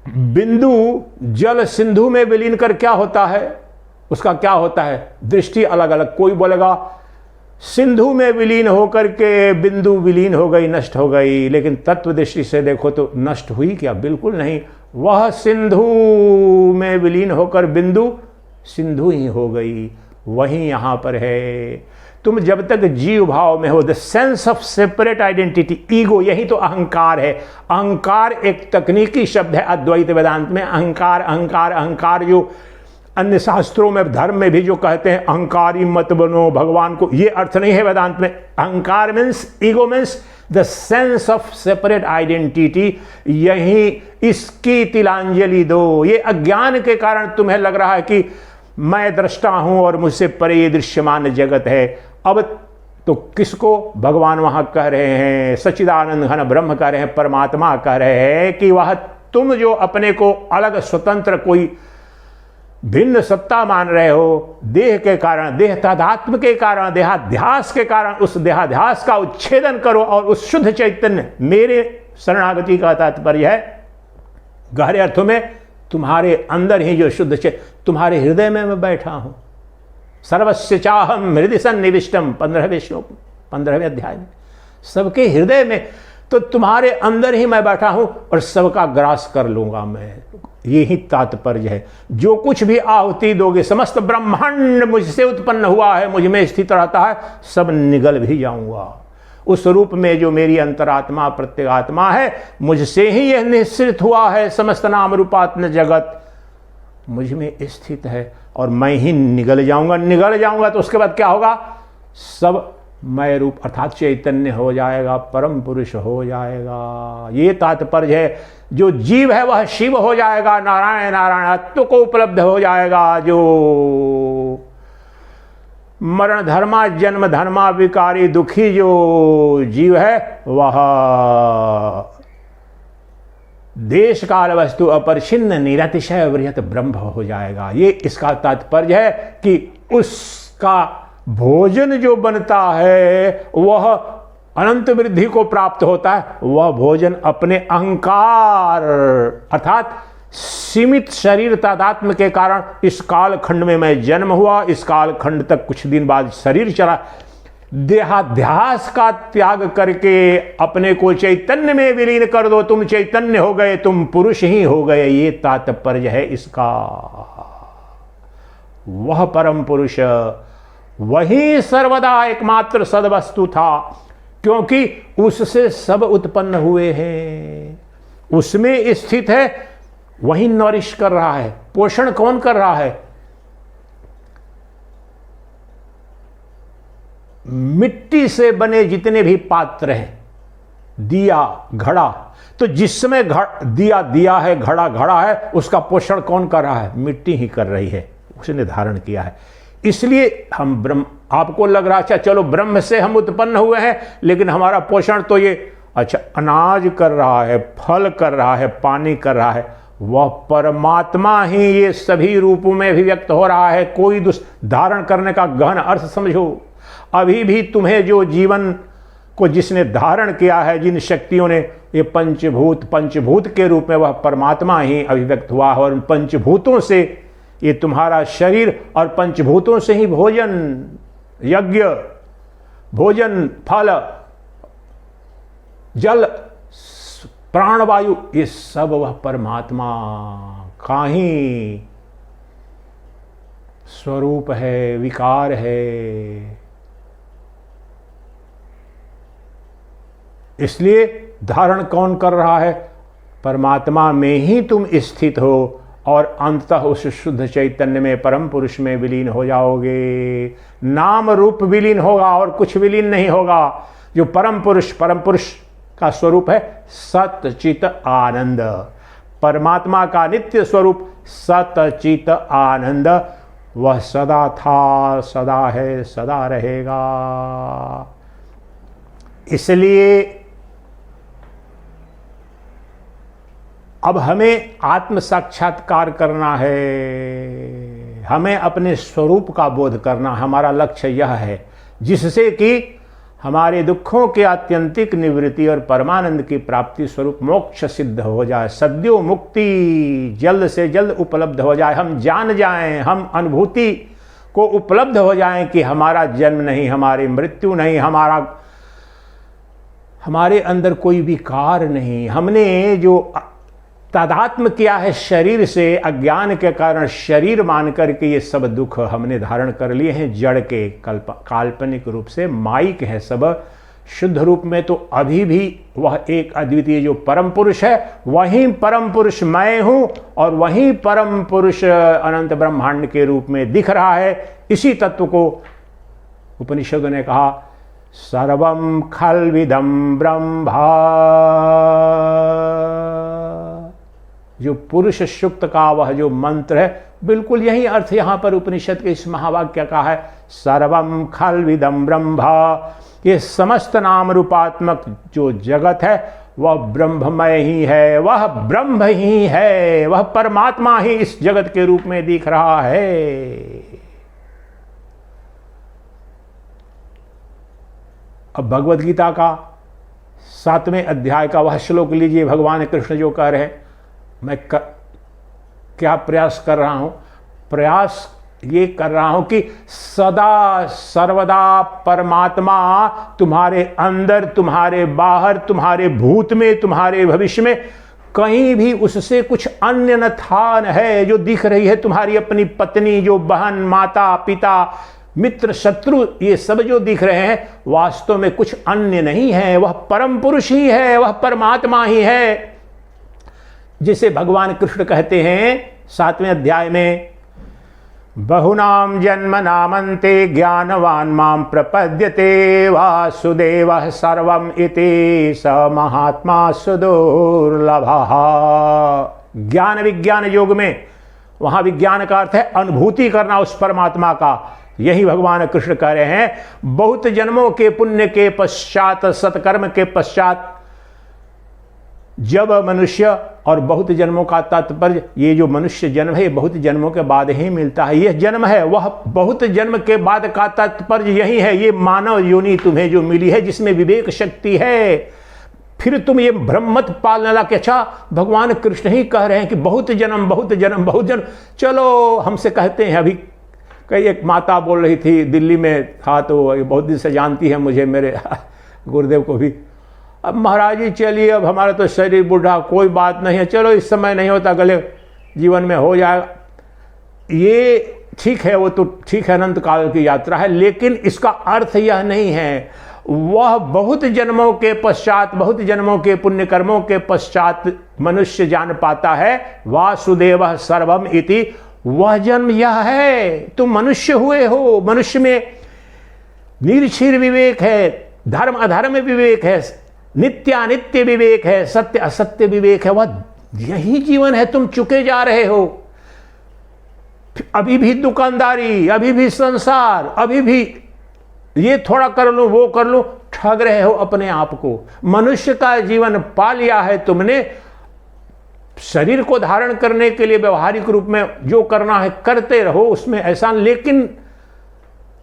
बिंदु जल सिंधु में विलीन कर क्या होता है, उसका क्या होता है, दृष्टि अलग अलग। कोई बोलेगा सिंधु में विलीन होकर के बिंदु विलीन हो गई, नष्ट हो गई, लेकिन तत्व दृष्टि से देखो तो नष्ट हुई क्या, बिल्कुल नहीं। वह सिंधु में विलीन होकर बिंदु सिंधु ही हो गई, वही यहां पर है। तुम जब तक जीव भाव में हो, the sense of separate identity, ego, यही तो अहंकार है। अहंकार एक तकनीकी शब्द है अद्वैत वेदांत में। अहंकार अहंकार अहंकार जो अन्य शास्त्रों में, धर्म में भी जो कहते हैं अहंकारी मत बनो भगवान को, ये अर्थ नहीं है वेदांत में। अहंकार means, ego means the sense of separate identity. यही इसकी तिलांजलि दो। ये अज्ञान के कारण तुम्हें लग रहा है कि मैं दृष्टा हूं और मुझसे परे ये दृश्यमान जगत है। अब तो किसको भगवान वहां कह रहे हैं, सच्चिदानंद घन ब्रह्म कह रहे हैं, परमात्मा कह रहे हैं कि वह तुम जो अपने को अलग स्वतंत्र कोई भिन्न सत्ता मान रहे हो, देह के कारण, देह तादात्म्य के कारण, देहाध्यास के कारण, उस देहाध्यास का उच्छेदन करो और उस शुद्ध चैतन्य, मेरे शरणागति का तात्पर्य है गहरे अर्थों में तुम्हारे अंदर ही जो शुद्ध चैतन्य, तुम्हारे हृदय में मैं बैठा हूं। सर्वस्य चाहम हृदय सन्निविष्टम, 15वें श्लोक, 15वें अध्याय में, सबके हृदय में, तो तुम्हारे अंदर ही मैं बैठा हूं और सबका ग्रास कर लूंगा मैं। यही तात्पर्य है। जो कुछ भी आहुति दोगे, समस्त ब्रह्मांड मुझसे उत्पन्न हुआ है, मुझ में स्थित रहता है, सब निगल भी जाऊंगा। उस रूप में जो मेरी अंतरात्मा प्रत्यगात्मा है, मुझसे ही यह निश्चित हुआ है, समस्त नाम रूपात्म जगत मुझ में स्थित है और मैं ही निगल जाऊंगा तो उसके बाद क्या होगा, सब मैं रूप अर्थात चैतन्य हो जाएगा, परम पुरुष हो जाएगा। ये तात्पर्य है। जो जीव है वह शिव हो जाएगा, नारायण नारायणत्व को उपलब्ध हो जाएगा। जो मरण धर्मा जन्म धर्मा विकारी दुखी जो जीव है वह देश काल वस्तु अपरिछिन्न निरतिशय वृहत ब्रह्म हो जाएगा। ये इसका तात्पर्य है कि उसका भोजन जो बनता है वह अनंत वृद्धि को प्राप्त होता है। वह भोजन अपने अहंकार अर्थात सीमित शरीर तादात्म्य के कारण इस कालखंड में मैं जन्म हुआ, इस कालखंड तक कुछ दिन बाद शरीर चला, देहाध्यास का त्याग करके अपने को चैतन्य में विलीन कर दो, तुम चैतन्य हो गए, तुम पुरुष ही हो गए। ये तात्पर्य है इसका। वह परम पुरुष वही सर्वदा एकमात्र सदवस्तु था, क्योंकि उससे सब उत्पन्न हुए हैं, उसमें स्थित है, वही नॉरिश कर रहा है। पोषण कौन कर रहा है? मिट्टी से बने जितने भी पात्र हैं, दिया घड़ा, तो जिसमें दिया है, घड़ा है, उसका पोषण कौन कर रहा है? मिट्टी ही कर रही है, उसने धारण किया है। इसलिए हम आपको लग रहा अच्छा चलो ब्रह्म से हम उत्पन्न हुए हैं, लेकिन हमारा पोषण तो ये अच्छा अनाज कर रहा है, फल कर रहा है, पानी कर रहा है, वह परमात्मा ही ये सभी रूपों में अभिव्यक्त हो रहा है। कोई धारण करने का गहन अर्थ समझो। अभी भी तुम्हें जो जीवन को जिसने धारण किया है, जिन शक्तियों ने ये पंचभूत के रूप में, वह परमात्मा ही अभिव्यक्त हुआ है। और पंचभूतों से ये तुम्हारा शरीर, और पंचभूतों से ही भोजन, यज्ञ, भोजन, फल, जल, प्राणवायु, ये सब वह परमात्मा का ही स्वरूप है, विकार है। इसलिए धारण कौन कर रहा है? परमात्मा में ही तुम स्थित हो और अंततः उस शुद्ध चैतन्य में, परम पुरुष में विलीन हो जाओगे। नाम रूप विलीन होगा और कुछ विलीन नहीं होगा। जो परम पुरुष का स्वरूप है सत चित आनंद, परमात्मा का नित्य स्वरूप सत चित आनंद, वह सदा था, सदा है, सदा रहेगा। इसलिए अब हमें आत्म साक्षात्कार करना है, हमें अपने स्वरूप का बोध करना। हमारा लक्ष्य यह है जिससे कि हमारे दुखों के आत्यंतिक निवृत्ति और परमानंद की प्राप्ति स्वरूप मोक्ष सिद्ध हो जाए, सद्यो मुक्ति जल्द से जल्द उपलब्ध हो जाए। हम जान जाएं, हम अनुभूति को उपलब्ध हो जाएं कि हमारा जन्म नहीं, हमारी मृत्यु नहीं, हमारे अंदर कोई विकार नहीं। हमने जो तादात्म्य किया है शरीर से, अज्ञान के कारण शरीर मान करके ये सब दुख हमने धारण कर लिए हैं, जड़ के, काल्पनिक रूप से माइक है सब। शुद्ध रूप में तो अभी भी वह एक अद्वितीय जो परम पुरुष है, वही परम पुरुष मैं हूं, और वही परम पुरुष अनंत ब्रह्मांड के रूप में दिख रहा है। इसी तत्व को उपनिषद ने कहा सर्वम खल्विदम ब्रह्मा। जो पुरुष सुक्त का वह जो मंत्र है, बिल्कुल यही अर्थ यहां पर उपनिषद के इस महावाक्य का है, सर्वम खल्विदम ब्रह्मा। ये समस्त नाम रूपात्मक जो जगत है वह ब्रह्ममय ही है, वह ब्रह्म ही है, वह परमात्मा ही इस जगत के रूप में दिख रहा है। अब भगवद गीता का 7वें अध्याय का वह श्लोक लीजिए। भगवान कृष्ण जो कह रहे हैं, मैं क्या प्रयास कर रहा हूं? प्रयास ये कर रहा हूं कि सदा सर्वदा परमात्मा तुम्हारे अंदर, तुम्हारे बाहर, तुम्हारे भूत में, तुम्हारे भविष्य में, कहीं भी उससे कुछ अन्य न था न है। जो दिख रही है तुम्हारी अपनी पत्नी, जो बहन, माता, पिता, मित्र, शत्रु, ये सब जो दिख रहे हैं वास्तव में कुछ अन्य नहीं है, वह परम पुरुष ही है, वह परमात्मा ही है। जिसे भगवान कृष्ण कहते हैं 7वें अध्याय में, बहुनाम जन्म नामन्ते ज्ञानवान माम प्रपद्यते वासुदेवः सर्वम इति स महात्मा सुदुर्लभः। ज्ञान विज्ञान योग में, वहां विज्ञान का अर्थ है अनुभूति करना उस परमात्मा का। यही भगवान कृष्ण कह रहे हैं, बहुत जन्मों के पुण्य के पश्चात, सत्कर्म के पश्चात, जब मनुष्य, और बहुत जन्मों का तात्पर्य, ये जो मनुष्य जन्म है ये बहुत जन्मों के बाद ही मिलता है। यह जन्म है वह बहुत जन्म के बाद का तात्पर्य यही है। ये मानव योनि तुम्हें जो मिली है, जिसमें विवेक शक्ति है, फिर तुम ये भ्रम मत पालने लगा कि अच्छा भगवान कृष्ण ही कह रहे हैं कि बहुत जन्म, बहुत जन्म, बहुत जन्म। चलो हमसे कहते हैं, अभी कई एक माता बोल रही थी, दिल्ली में था तो बहुत दिन से जानती है मुझे, मेरे गुरुदेव को भी, अब महाराज जी चलिए, अब हमारा तो शरीर बूढ़ा, कोई बात नहीं है, चलो इस समय नहीं होता, अगले जीवन में हो जाएगा। ये ठीक है, वो तो ठीक है, अनंत काल की यात्रा है, लेकिन इसका अर्थ यह नहीं है। वह बहुत जन्मों के पश्चात, बहुत जन्मों के पुण्य कर्मों के पश्चात मनुष्य जान पाता है वासुदेवः सर्वम इति। वह जन्म यह है, तुम मनुष्य हुए हो, मनुष्य में निर्क्षीर विवेक है, धर्म अधर्म विवेक है, नित्यानित्य विवेक है, सत्य असत्य विवेक है। वह यही जीवन है, तुम चुके जा रहे हो। अभी भी दुकानदारी, अभी भी संसार, अभी भी ये थोड़ा कर लूं, वो कर लूं, ठग रहे हो अपने आप को। मनुष्य का जीवन पा लिया है तुमने, शरीर को धारण करने के लिए व्यवहारिक रूप में जो करना है करते रहो, उसमें ऐसा, लेकिन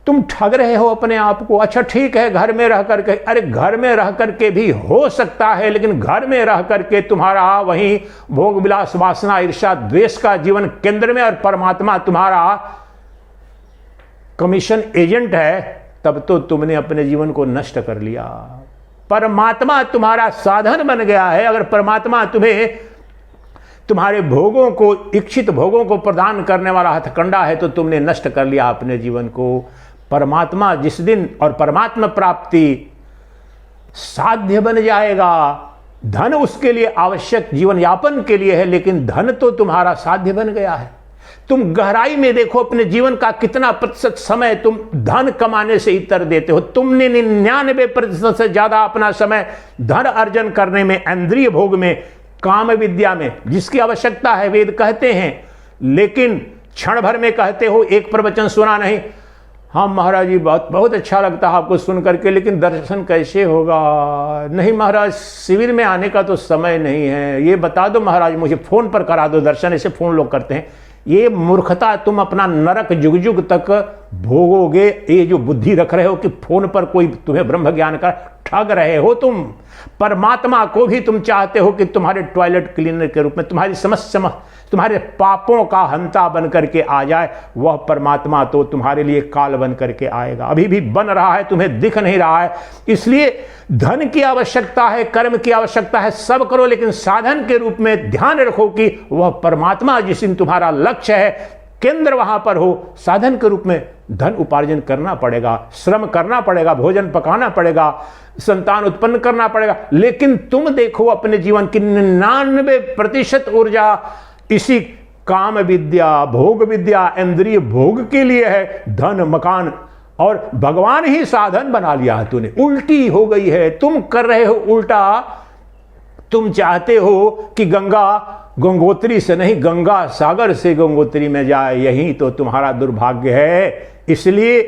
तुम ठग रहे हो अपने आप को। अच्छा ठीक है, घर में रह करके, अरे घर में रह करके भी हो सकता है, लेकिन घर में रह करके तुम्हारा वहीं भोग विलास वासना ईर्ष्या द्वेष का जीवन केंद्र में, और परमात्मा तुम्हारा कमीशन एजेंट है, तब तो तुमने अपने जीवन को नष्ट कर लिया। परमात्मा तुम्हारा साधन बन गया है। अगर परमात्मा तुम्हें तुम्हारे भोगों को, इच्छित भोगों को प्रदान करने वाला हथकंडा है, तो तुमने नष्ट कर लिया अपने जीवन को। परमात्मा जिस दिन, और परमात्मा प्राप्ति साध्य बन जाएगा। धन उसके लिए आवश्यक जीवन यापन के लिए है, लेकिन धन तो तुम्हारा साध्य बन गया है। तुम गहराई में देखो अपने जीवन का कितना प्रतिशत समय तुम धन कमाने से इतर देते हो। तुमने 99% से ज्यादा अपना समय धन अर्जन करने में, इंद्रिय भोग में, काम विद्या में, जिसकी आवश्यकता है वेद कहते हैं, लेकिन क्षण भर में कहते हो एक प्रवचन सुना नहीं। हाँ महाराज जी, बहुत अच्छा लगता है आपको सुन करके, लेकिन दर्शन कैसे होगा? नहीं महाराज, शिविर में आने का तो समय नहीं है। ये बता दो महाराज, मुझे फोन पर करा दो दर्शन, ऐसे फोन लोग करते हैं। ये मूर्खता, तुम अपना नरक जुग जुग तक भोगोगे। ये जो बुद्धि रख रहे हो कि फोन पर कोई तुम्हें ब्रह्म ज्ञान कर, ठग रहे हो तुम। परमात्मा को भी तुम चाहते हो कि तुम्हारे टॉयलेट क्लीनर के रूप में, तुम्हारी समस्या, तुम्हारे पापों का हंता बन करके आ जाए। वह परमात्मा तो तुम्हारे लिए काल बन करके आएगा, अभी भी बन रहा है, तुम्हें दिख नहीं रहा है। इसलिए धन की आवश्यकता है, कर्म की आवश्यकता है, सब करो, लेकिन साधन के रूप में ध्यान रखो कि वह परमात्मा जिस दिन तुम्हारा लक्ष्य है, केंद्र वहां पर हो। साधन के रूप में धन उपार्जन करना पड़ेगा, श्रम करना पड़ेगा, भोजन पकाना पड़ेगा, संतान उत्पन्न करना पड़ेगा। लेकिन तुम देखो अपने जीवन की 99% ऊर्जा इसी काम विद्या, भोग विद्या, इंद्रिय भोग के लिए है। धन, मकान, और भगवान ही साधन बना लिया है तूने। उल्टी हो गई है, तुम कर रहे हो उल्टा। तुम चाहते हो कि गंगा गंगोत्री से नहीं, गंगा सागर से गंगोत्री में जाए, यही तो तुम्हारा दुर्भाग्य है। इसलिए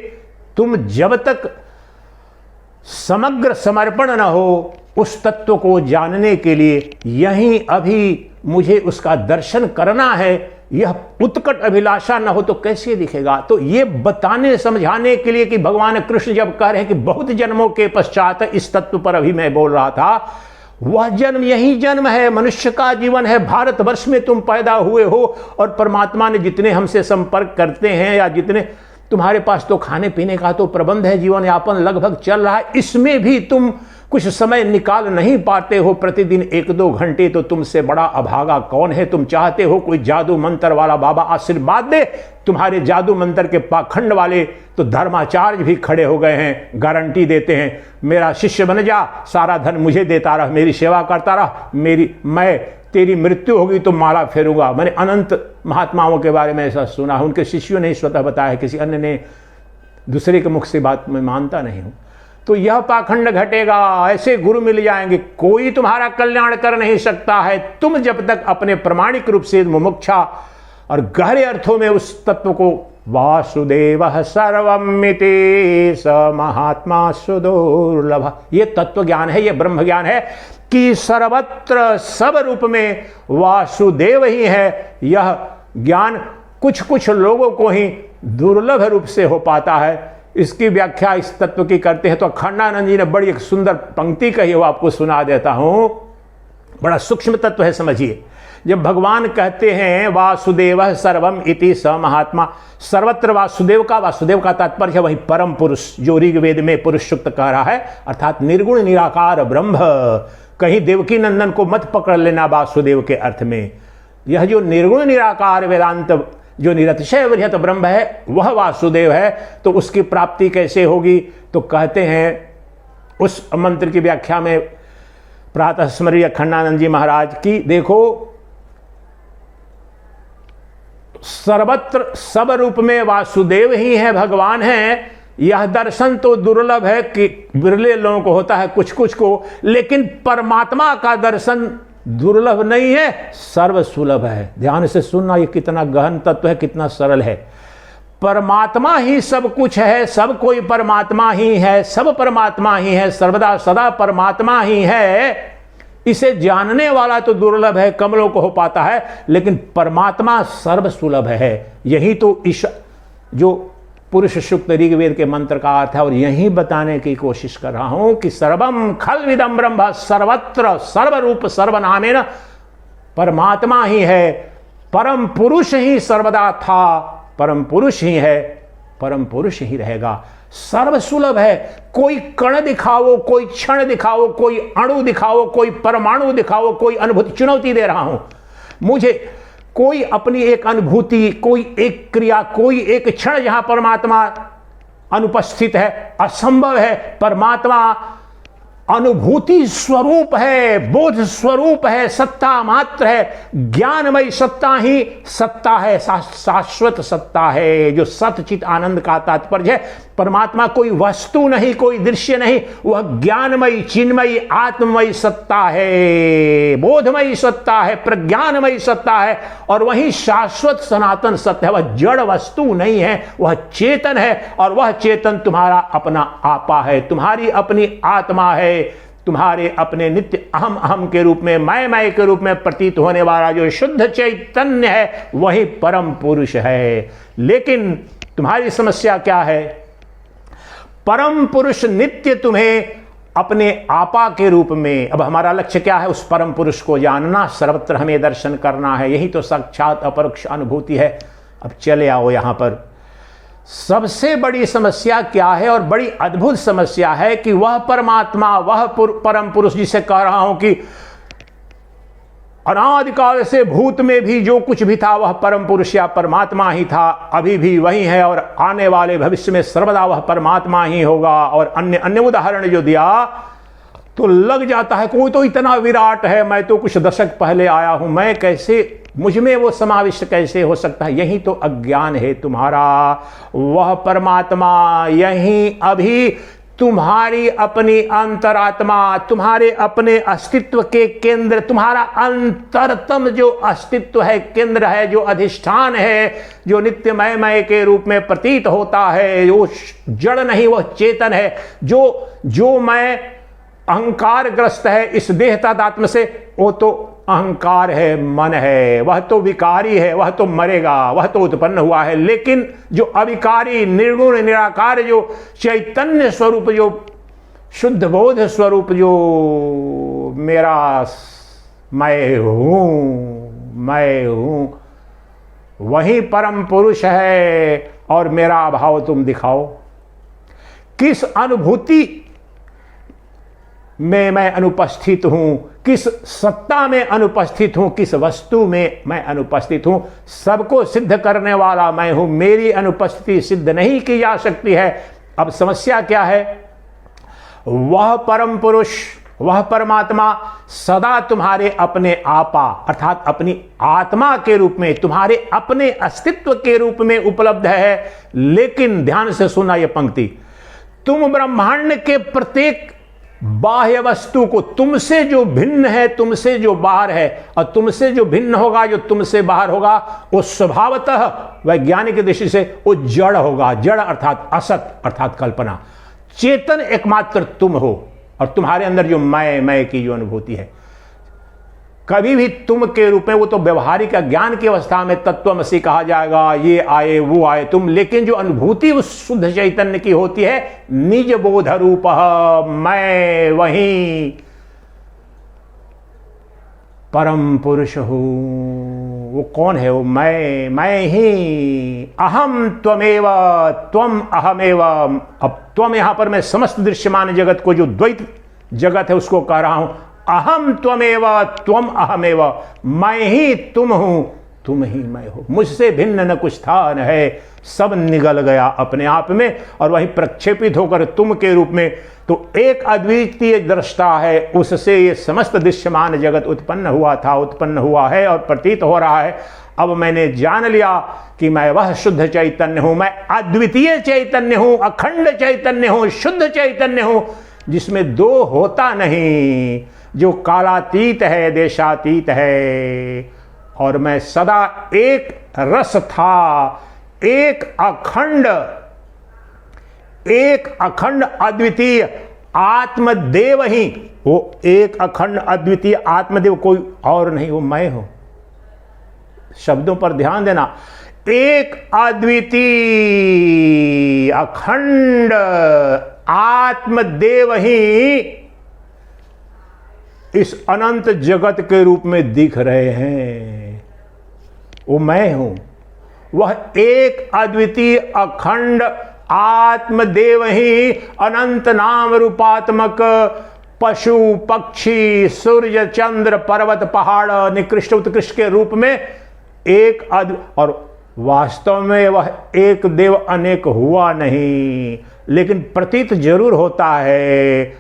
तुम जब तक समग्र समर्पण न हो उस तत्व को जानने के लिए, यहीं अभी मुझे उसका दर्शन करना है, यह उत्कट अभिलाषा न हो तो कैसे दिखेगा? तो ये बताने समझाने के लिए कि भगवान कृष्ण जब कह रहे हैं कि बहुत जन्मों के पश्चात, इस तत्व पर अभी मैं बोल रहा था, वह जन्म यही जन्म है, मनुष्य का जीवन है। भारतवर्ष में तुम पैदा हुए हो, और परमात्मा ने जितने हमसे संपर्क करते हैं, या जितने तुम्हारे पास तो खाने पीने का तो प्रबंध है, जीवन यापन लगभग चल रहा है, इसमें भी तुम कुछ समय निकाल नहीं पाते हो, प्रतिदिन 1-2 घंटे। तो तुमसे बड़ा अभागा कौन है? तुम चाहते हो कोई जादू मंत्र वाला बाबा आशीर्वाद दे। तुम्हारे जादू मंत्र के पाखंड वाले तो धर्माचार्य भी खड़े हो गए हैं, गारंटी देते हैं, मेरा शिष्य बन जा, सारा धन मुझे देता रह, मेरी सेवा करता रह, मैं तेरी मृत्यु होगी तो माला फेरूंगा। मैंने अनंत महात्माओं के बारे में ऐसा सुना है, उनके शिष्यों ने स्वतः बताया, किसी अन्य ने, दूसरे के मुख से बात मैं मानता नहीं हूं। तो यह पाखंड घटेगा, ऐसे गुरु मिल जाएंगे, कोई तुम्हारा कल्याण कर नहीं सकता है। तुम जब तक अपने प्रमाणिक रूप से मुमुक्षा और गहरे अर्थों में उस तत्व को, वासुदेव सर्वमिति स महात्मा सुदुर्लभ, ये तत्व ज्ञान है, ये ब्रह्म ज्ञान है कि सर्वत्र सब रूप में वासुदेव ही है। यह ज्ञान कुछ कुछ लोगों को ही दुर्लभ रूप से हो पाता है। इसकी व्याख्या इस तत्व की करते हैं तो अखंडानंद जी ने बड़ी एक सुंदर पंक्ति कही, वो आपको सुना देता हूं। बड़ा सूक्ष्म तत्व है, समझिए। जब भगवान कहते हैं वासुदेव सर्वम इति स महात्मा, सर्वत्र वासुदेव का तात्पर्य है वही परम पुरुष, जो ऋग्वेद में पुरुष सूक्त कह रहा है, अर्थात निर्गुण निराकार ब्रह्म। कहीं देवकी नंदन को मत पकड़ लेना वासुदेव के अर्थ में। यह जो निर्गुण निराकार वेदांत, जो निरतिशय वृहत ब्रह्म है, वह वासुदेव है। तो उसकी प्राप्ति कैसे होगी? तो कहते हैं उस मंत्र की व्याख्या में प्रातः स्मरणीय अखंडानंद जी महाराज की, देखो सर्वत्र सब रूप में वासुदेव ही है, भगवान है। यह दर्शन तो दुर्लभ है कि बिरले लोगों को होता है, कुछ कुछ को, लेकिन परमात्मा का दर्शन दुर्लभ नहीं है, सर्वसुलभ है। ध्यान से सुनना, ये कितना गहन तत्व है, कितना सरल है। परमात्मा ही सब कुछ है, सब कोई परमात्मा ही है, सब परमात्मा ही है, सर्वदा सदा परमात्मा ही है, इसे जानने वाला तो दुर्लभ है, कम लोग को हो पाता है, लेकिन परमात्मा सर्वसुलभ है। यही तो इस जो पुरुष सूक्त ऋग्वेद के मंत्र का अर्थ है, और यही बताने की कोशिश कर रहा हूं कि सर्वम खल्विदं ब्रह्म सर्वत्र सर्वरूप सर्वनामेन परमात्मा ही है, परम पुरुष ही सर्वदा था, परम पुरुष ही है, परम पुरुष ही रहेगा, सर्वसुलभ है। कोई कण दिखाओ, कोई क्षण दिखाओ, कोई अणु दिखाओ, कोई परमाणु दिखाओ, कोई अनुभूति, चुनौती दे रहा हूं मुझे, कोई अपनी एक अनुभूति, कोई एक क्रिया, कोई एक क्षण जहां परमात्मा अनुपस्थित है, असंभव है। परमात्मा अनुभूति स्वरूप है, बोध स्वरूप है, सत्ता मात्र है, ज्ञानमय सत्ता ही सत्ता है, शाश्वत सत्ता है, जो सतचित आनंद का तात्पर्य है। परमात्मा कोई वस्तु नहीं, कोई दृश्य नहीं, वह ज्ञानमयी चिन्मयी आत्ममयी सत्ता है, बोधमयी सत्ता है, प्रज्ञानमयी सत्ता है, और वही शाश्वत सनातन सत्य है। वह जड़ वस्तु नहीं है, वह चेतन है, और वह चेतन तुम्हारा अपना आपा है, तुम्हारी अपनी आत्मा है, तुम्हारे अपने नित्य अहम अहम के रूप में, मैं के रूप में प्रतीत होने वाला जो शुद्ध चैतन्य है, वही परम पुरुष है। लेकिन तुम्हारी समस्या क्या है? परम पुरुष नित्य तुम्हें अपने आपा के रूप में, अब हमारा लक्ष्य क्या है? उस परम पुरुष को जानना, सर्वत्र हमें दर्शन करना है, यही तो साक्षात अपरोक्ष अनुभूति है। अब चले आओ यहां पर, सबसे बड़ी समस्या क्या है? और बड़ी अद्भुत समस्या है कि वह परमात्मा, वह परम पुरुष जिसे कह रहा हूं कि अनादिकाल से भूत में भी जो कुछ भी था वह परम पुरुष या परमात्मा ही था, अभी भी वही है, और आने वाले भविष्य में सर्वदा वह परमात्मा ही होगा। और अन्य अन्य उदाहरण जो दिया तो लग जाता है कोई तो इतना विराट है, मैं तो कुछ दशक पहले आया हूं, मैं कैसे, मुझ में वो समाविष्ट कैसे हो सकता है? यही तो अज्ञान है तुम्हारा। वह परमात्मा यही अभी तुम्हारी अपनी अंतरात्मा, तुम्हारे अपने अस्तित्व के केंद्र, तुम्हारा अंतरतम जो अस्तित्व है, केंद्र है, जो अधिष्ठान है, जो नित्य मैं के रूप में प्रतीत होता है, वो जड़ नहीं, वह चेतन है। जो मैं अहंकार ग्रस्त है इस देह तादात्म्य से, वो तो अहंकार है, मन है, वह तो विकारी है, वह तो मरेगा, वह तो उत्पन्न हुआ है। लेकिन जो अविकारी, निर्गुण, निराकार, जो चैतन्य स्वरूप, जो शुद्ध बोध स्वरूप, जो मेरा मैं हूं, वही परम पुरुष है। और मेरा अभाव तुम दिखाओ, किस अनुभूति में मैं अनुपस्थित हूं, किस सत्ता में अनुपस्थित हूं, किस वस्तु में मैं अनुपस्थित हूं? सबको सिद्ध करने वाला मैं हूं, मेरी अनुपस्थिति सिद्ध नहीं की जा सकती है। अब समस्या क्या है? वह परम पुरुष, वह परमात्मा सदा तुम्हारे अपने आपा अर्थात अपनी आत्मा के रूप में, तुम्हारे अपने अस्तित्व के रूप में उपलब्ध है। लेकिन ध्यान से सुना यह पंक्ति, तुम ब्रह्मांड के प्रत्येक बाह्य वस्तु को, तुमसे जो भिन्न है, तुमसे जो बाहर है, और तुमसे जो भिन्न होगा, जो तुमसे बाहर होगा, वो स्वभावतः वैज्ञानिक दृष्टि से वो जड़ होगा। जड़ अर्थात असत, अर्थात कल्पना। चेतन एकमात्र तुम हो, और तुम्हारे अंदर जो मैं की जो अनुभूति है, कभी भी तुम के रूप में, वो तो व्यवहारिक ज्ञान की अवस्था में तत्वमसि कहा जाएगा, ये आए वो आए तुम, लेकिन जो अनुभूति उस शुद्ध चैतन्य की होती है, निज बोध रूप मैं वही परम पुरुष हूं। वो कौन है? वो मैं ही, अहम त्वमेव त्वम अहमेव। अब त्वम यहां पर मैं समस्त दृश्यमान जगत को, जो द्वैत जगत है, उसको कह रहा हूं, अहम त्वमेव त्वम अहमेव, मैं ही तुम हूं, तुम ही मैं हो, मुझसे भिन्न न कुछ था न है, सब निगल गया अपने आप में, और वही प्रक्षेपित होकर तुम के रूप में। तो एक अद्वितीय दृष्टा है, उससे ये समस्त दृश्यमान जगत उत्पन्न हुआ था, उत्पन्न हुआ है और प्रतीत हो रहा है। अब मैंने जान लिया कि मैं वह शुद्ध चैतन्य हूं, मैं अद्वितीय चैतन्य हूं, अखंड चैतन्य हूं, शुद्ध चैतन्य हूं, जिसमें दो होता नहीं, जो कालातीत है, देशातीत है। और मैं सदा एक रस था, एक अखंड अद्वितीय आत्मदेव ही, वो एक अखंड अद्वितीय आत्मदेव कोई और नहीं, वो मैं हूं। शब्दों पर ध्यान देना। एक अद्वितीय अखंड आत्मदेव ही इस अनंत जगत के रूप में दिख रहे हैं, वो मैं हूं। वह एक अद्वितीय अखंड आत्मदेव ही अनंत नाम रूपात्मक पशु पक्षी सूर्य चंद्र पर्वत पहाड़ निकृष्ट उत्कृष्ट के रूप में एक और वास्तव में वह एक देव अनेक हुआ नहीं, लेकिन प्रतीत जरूर होता है।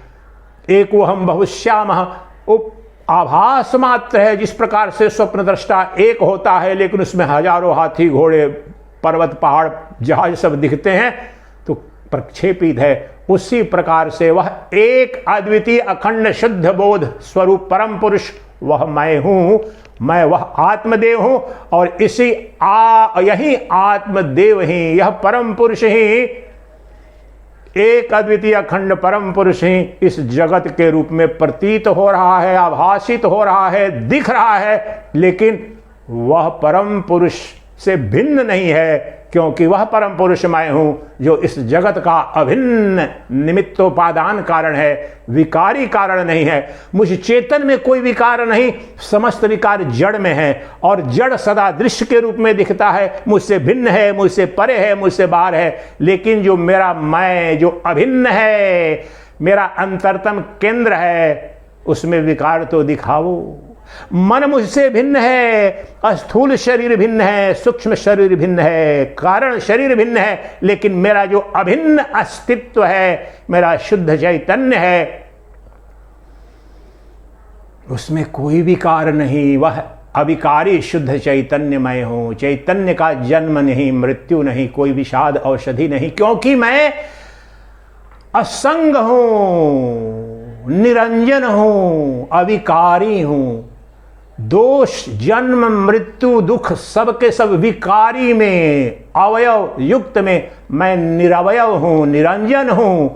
एक वो हम बहुश्यामः, वो आभास मात्र है। जिस प्रकार से स्वप्न दृष्टा एक होता है लेकिन उसमें हजारों हाथी घोड़े पर्वत पहाड़ जहाज सब दिखते हैं तो प्रक्षेपित है, उसी प्रकार से वह एक अद्वितीय अखंड शुद्ध बोध स्वरूप परम पुरुष वह मैं हूं, मैं वह आत्मदेव हूं। और इसी यही आत्मदेव ही, यह परम पुरुष ही, एक अद्वितीय अखंड परम पुरुष ही इस जगत के रूप में प्रतीत हो रहा है, आभासित हो रहा है, दिख रहा है, लेकिन वह परम पुरुष से भिन्न नहीं है, क्योंकि वह परम पुरुष मैं हूं जो इस जगत का अभिन्न निमित्तोपादान कारण है, विकारी कारण नहीं है। मुझ चेतन में कोई विकार नहीं, समस्त विकार जड़ में है और जड़ सदा दृश्य के रूप में दिखता है, मुझसे भिन्न है, मुझसे परे है, मुझसे बाहर है। लेकिन जो मेरा मैं जो अभिन्न है, मेरा अंतरतम केंद्र है, उसमें विकार तो दिखाओ। मन मुझसे भिन्न है, स्थूल शरीर भिन्न है, सूक्ष्म शरीर भिन्न है, कारण शरीर भिन्न है, लेकिन मेरा जो अभिन्न अस्तित्व है, मेरा शुद्ध चैतन्य है, उसमें कोई विकार नहीं। वह अविकारी शुद्ध चैतन्य मैं हूं। चैतन्य का जन्म नहीं, मृत्यु नहीं, कोई विषाद औषधि नहीं, क्योंकि मैं असंग हूं, निरंजन हूं, अविकारी हूं। दोष जन्म मृत्यु दुख सबके सब विकारी में, अवयव युक्त में मैं निरवयव हूं, निरंजन हूं।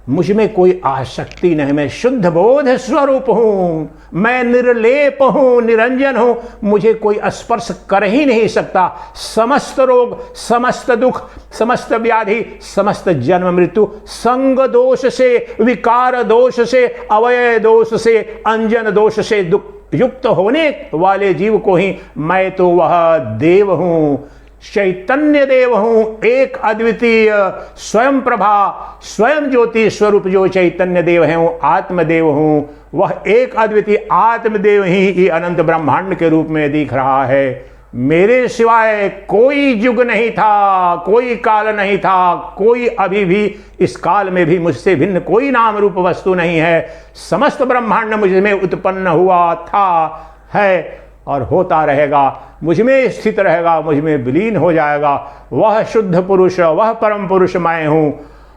मुझ में कोई आसक्ति नहीं, मैं शुद्ध बोध स्वरूप हूं, मैं निर्लेप हूं, निरंजन हूं, मुझे कोई स्पर्श कर ही नहीं सकता। समस्त रोग, समस्त दुख, समस्त व्याधि, समस्त जन्म मृत्यु संग दोष से, विकार दोष से, अवयव दोष से, अंजन दोष से दुख युक्त होने वाले जीव को ही मैं तो वह देव हूं, चैतन्य देव हूं, एक अद्वितीय स्वयं प्रभा स्वयं ज्योति स्वरूप जो चैतन्य देव है वो आत्मदेव हूं। वह एक अद्वितीय आत्मदेव ही अनंत ब्रह्मांड के रूप में दिख रहा है। मेरे सिवाय कोई युग नहीं था, कोई काल नहीं था, कोई अभी भी इस काल में भी मुझसे भिन्न कोई नाम रूप वस्तु नहीं है। समस्त ब्रह्मांड मुझ में उत्पन्न हुआ था, है और होता रहेगा, मुझ में स्थित रहेगा, मुझ में विलीन हो जाएगा। वह शुद्ध पुरुष, वह परम पुरुष मैं हूं।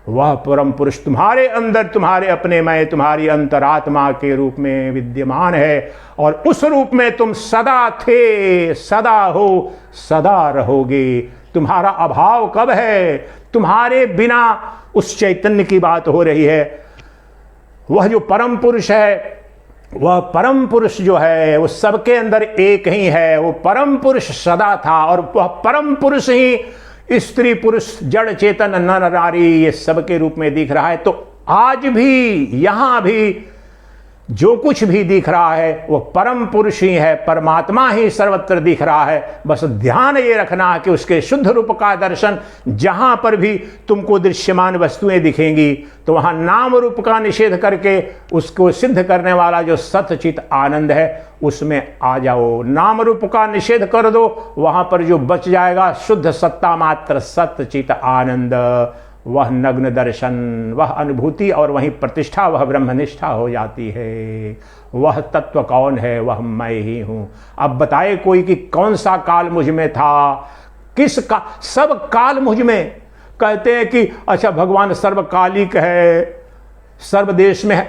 वह परम पुरुष तुम्हारे अंदर, तुम्हारे अपने मैं, तुम्हारी अंतरात्मा के रूप में विद्यमान है और उस रूप में तुम सदा थे, सदा हो, सदा रहोगे। तुम्हारा अभाव कब है? तुम्हारे बिना उस चैतन्य की बात हो रही है। वह जो परम पुरुष है, वह परम पुरुष जो है वो सबके अंदर एक ही है। वो परम पुरुष सदा था और वह परम पुरुष ही स्त्री पुरुष जड़ चेतन नर नारी ये सबके रूप में दिख रहा है। तो आज भी यहां भी जो कुछ भी दिख रहा है वो परम पुरुष ही है, परमात्मा ही सर्वत्र दिख रहा है। बस ध्यान ये रखना कि उसके शुद्ध रूप का दर्शन, जहां पर भी तुमको दृश्यमान वस्तुएं दिखेंगी तो वहां नाम रूप का निषेध करके उसको सिद्ध करने वाला जो सतचित आनंद है उसमें आ जाओ। नाम रूप का निषेध कर दो, वहां पर जो बच जाएगा शुद्ध सत्ता मात्र सतचित आनंद, वह नग्न दर्शन, वह अनुभूति और वही प्रतिष्ठा, वह ब्रह्मनिष्ठा हो जाती है। वह तत्व कौन है? वह मैं ही हूं। अब बताए कोई कि कौन सा काल मुझ में था, किस का? सब काल मुझ में। कहते हैं कि अच्छा भगवान सर्वकालिक है, सर्वदेश में है,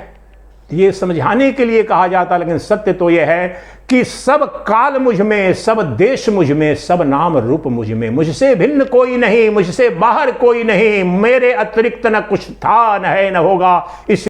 ये समझाने के लिए कहा जाता, लेकिन सत्य तो यह है कि सब काल मुझ में, सब देश मुझ में, सब नाम रूप मुझ में, मुझसे भिन्न कोई नहीं, मुझसे बाहर कोई नहीं, मेरे अतिरिक्त न कुछ था, न है, न होगा। इस